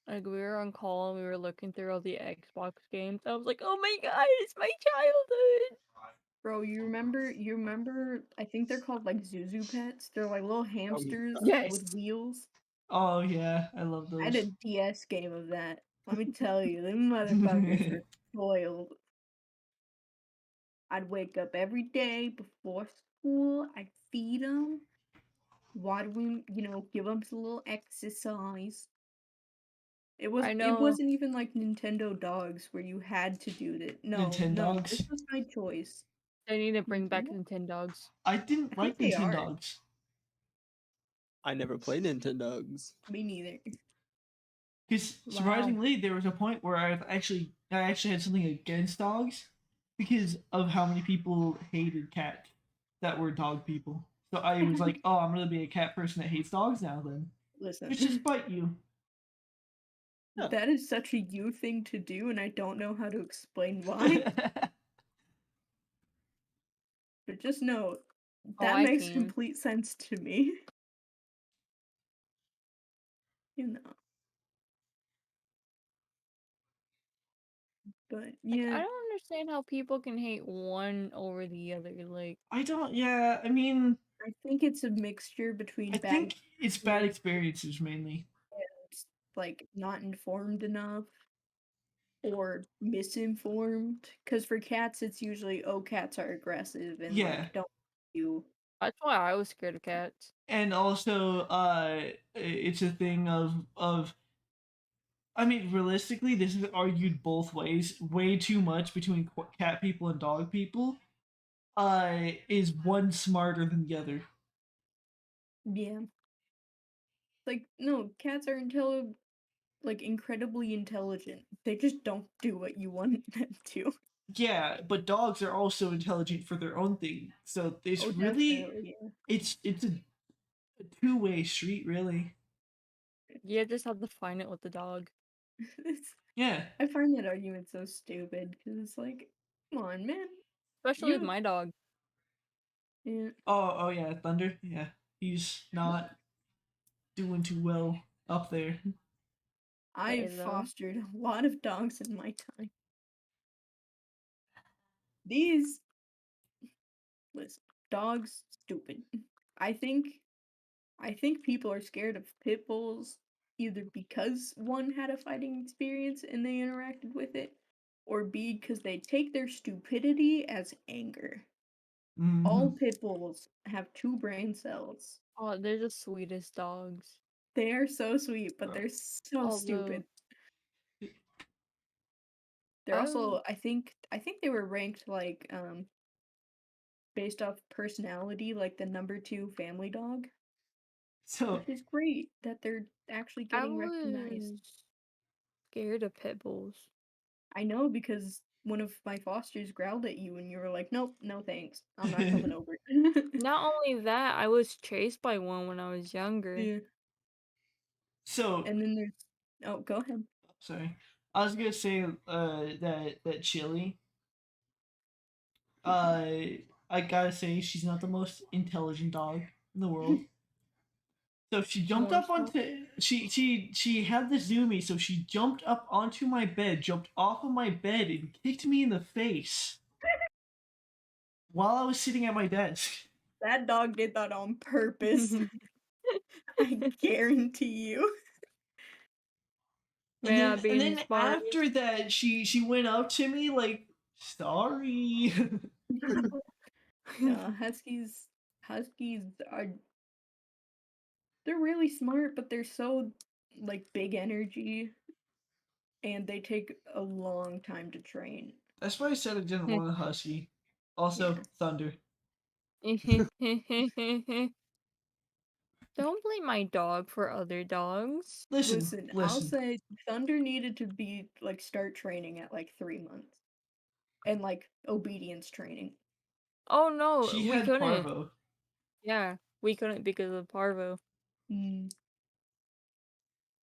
Like we were on call and we were looking through all the Xbox games. I was like, "Oh my god, it's my childhood!" Bro, you remember I think they're called like Zuzu pets. They're like little Oh my hamsters god. Yes. with wheels. Oh yeah, I love I had a those. DS game of that. Let me tell you, them motherfuckers were spoiled. I'd wake up every day before school. I'd feed them. Why we, give them a little exercise. I It know wasn't even like Nintendo Dogs where you had to do it. No, no, this Nintendogs. was my choice. they need to bring back Nintendo? Nintendogs. I didn't I think like they are. Nintendogs. I never played Nintendogs. Me neither. Because Wow. surprisingly, there was a point where I actually had something against dogs because of how many people hated cats that were dog people. So I was like, oh, I'm gonna be a cat person that hates dogs now. Then it's just Listen, spite you. Yeah. that is such a you thing to do, and I don't know how to explain why. But just know Oh, that I makes can. complete sense to me. You know. But Like yeah, I don't understand how people can hate one over the other. Like I don't. Yeah, I mean, I think it's a mixture I between bad think it's bad experience experiences mainly. like not informed enough or misinformed. Because for cats, it's usually, oh, cats are aggressive and Yeah, like don't you. That's why I was scared of cats. and also it's a thing of I mean, realistically, this is argued both ways. Way too much between cat people and dog people. Is one smarter than the other? Yeah. Like, no, cats are like incredibly intelligent. They just don't do what you want them to. Yeah, but dogs are also intelligent for their own thing. So it's Oh, really definitely, yeah. it's a two-way street, really. You just have to find it with the dog. It's, Yeah. I find that argument so stupid because it's like, come on, man. Especially with You, my dog. yeah. Oh yeah, Thunder. Yeah, he's not doing too well up there. I've Hey though. fostered a lot of dogs in my time. These, listen, dogs, stupid. I think, I think people are scared of pit bulls either because one had a fighting experience and they interacted with it, or B because they take their stupidity as anger. All Hmm. pit bulls have two brain cells. Oh, they're the sweetest dogs. They are so sweet, but they're so Although stupid. They're I also, I think they were ranked like based off personality, like the number two family dog, So which is great that they're actually I getting recognized. was scared of pit bulls. I know because one of my fosters growled at you and you were like, "Nope, no thanks. I'm not coming over." Not only that, I was chased by one when I was younger. Yeah. so And then there's, oh, go ahead. sorry. I was gonna say that Chili. I gotta say she's not the most intelligent dog in the world. So she jumped More up so. onto she had the zoomies, so she jumped up onto my bed, jumped off of my bed, and kicked me in the face while I was sitting at my desk. That dog did that on purpose. I guarantee you. And May not then be and in then his body. after that, she went up to me like, sorry. No, huskies are, they're really smart, but they're so like big energy and they take a long time to train. That's why I said I didn't want a husky. Also, Yeah. Thunder. Don't blame my dog for other dogs. Listen, Listen, I'll listen. say Thunder needed to be like start training at like 3 months and like obedience training. Oh no, She we had couldn't. parvo, Yeah, we couldn't because of Parvo. Mm,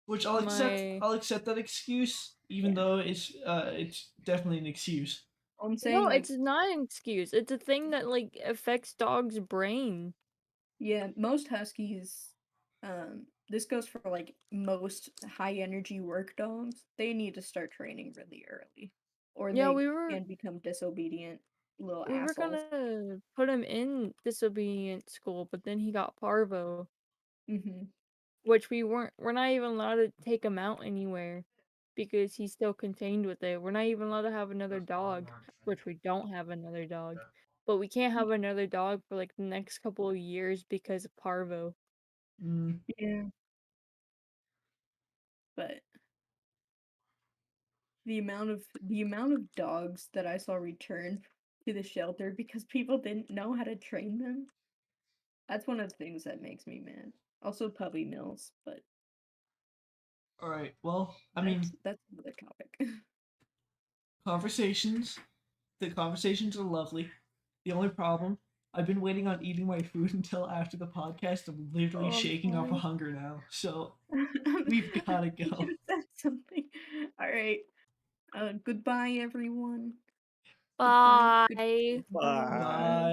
which My I'll accept that excuse, even yeah. though it's definitely an excuse. I'm no, saying like, it's not an excuse. It's a thing that like affects dogs' brain. yeah, most huskies, this goes for like most high energy work dogs. They need to start training really early, or Yeah, they can become disobedient little we were assholes. gonna put him in disobedient school, but then he got Parvo, Hmm. which we're not even allowed to take him out anywhere because he's still contained with it. We're not even allowed to have another dog, which we don't have another dog. But we can't have another dog for like the next couple of years because of Parvo. Mm. Yeah, but the amount of dogs that I saw return to the shelter because people didn't know how to train them. That's one of the things that makes me mad. Also puppy mills, but All right. Well, I that's mean, that's another topic. conversations. The conversations are lovely. The only problem, I've been waiting on eating my food until after the podcast. I'm literally Oh, I'm shaking off a sorry. hunger now. So I'm we've sorry. gotta You should go. have said something. All right. Goodbye, everyone. Goodbye. Bye. Goodbye. Bye.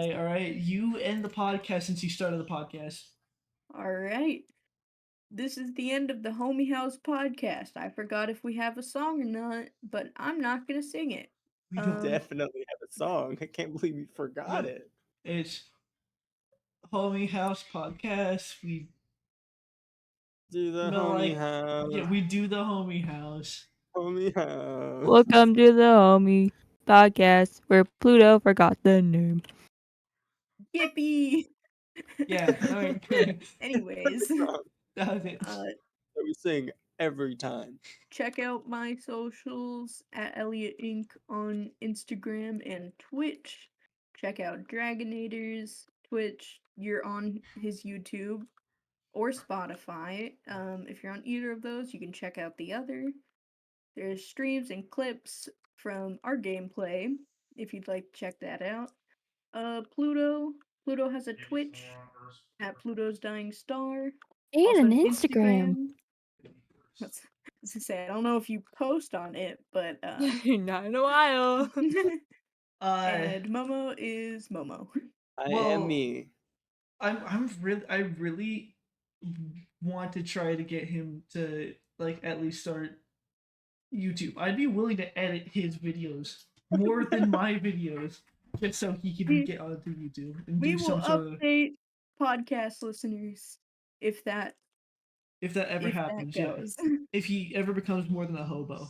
Bye. All right. You end the podcast since you started the podcast. All right. This is the end of the Homie House podcast. I forgot if we have a song or not, but I'm not gonna sing it. We We don't. definitely have a song. I can't believe you forgot Yep. it. It's Homie House Podcast. We Do the No, homie like, house. yeah, we do the homie house. Homie house. Welcome to the Homie Podcast where Pluto forgot the name. Yippee! Yeah, okay. Anyways, Song That was it. that we sing every time. check out my socials at Elliot Inc. on Instagram and Twitch. Check out Dragonators Twitch. You're on his YouTube or Spotify. If you're on either of those, you can check out the other. There's streams and clips from our gameplay if you'd like to check that out. Pluto has a Twitch at Pluto's Dying Star. And Also an an Instagram. Instagram. That's to say, I don't know if you post on it, but Not in a while. and Momo is Momo. I am Well, me. I really want to try to get him to like at least start YouTube. I'd be willing to edit his videos more than my videos just so he can We, get onto YouTube and we do will some sort of update podcast listeners if that if that ever happens, yeah. goes. If he ever becomes more than a hobo.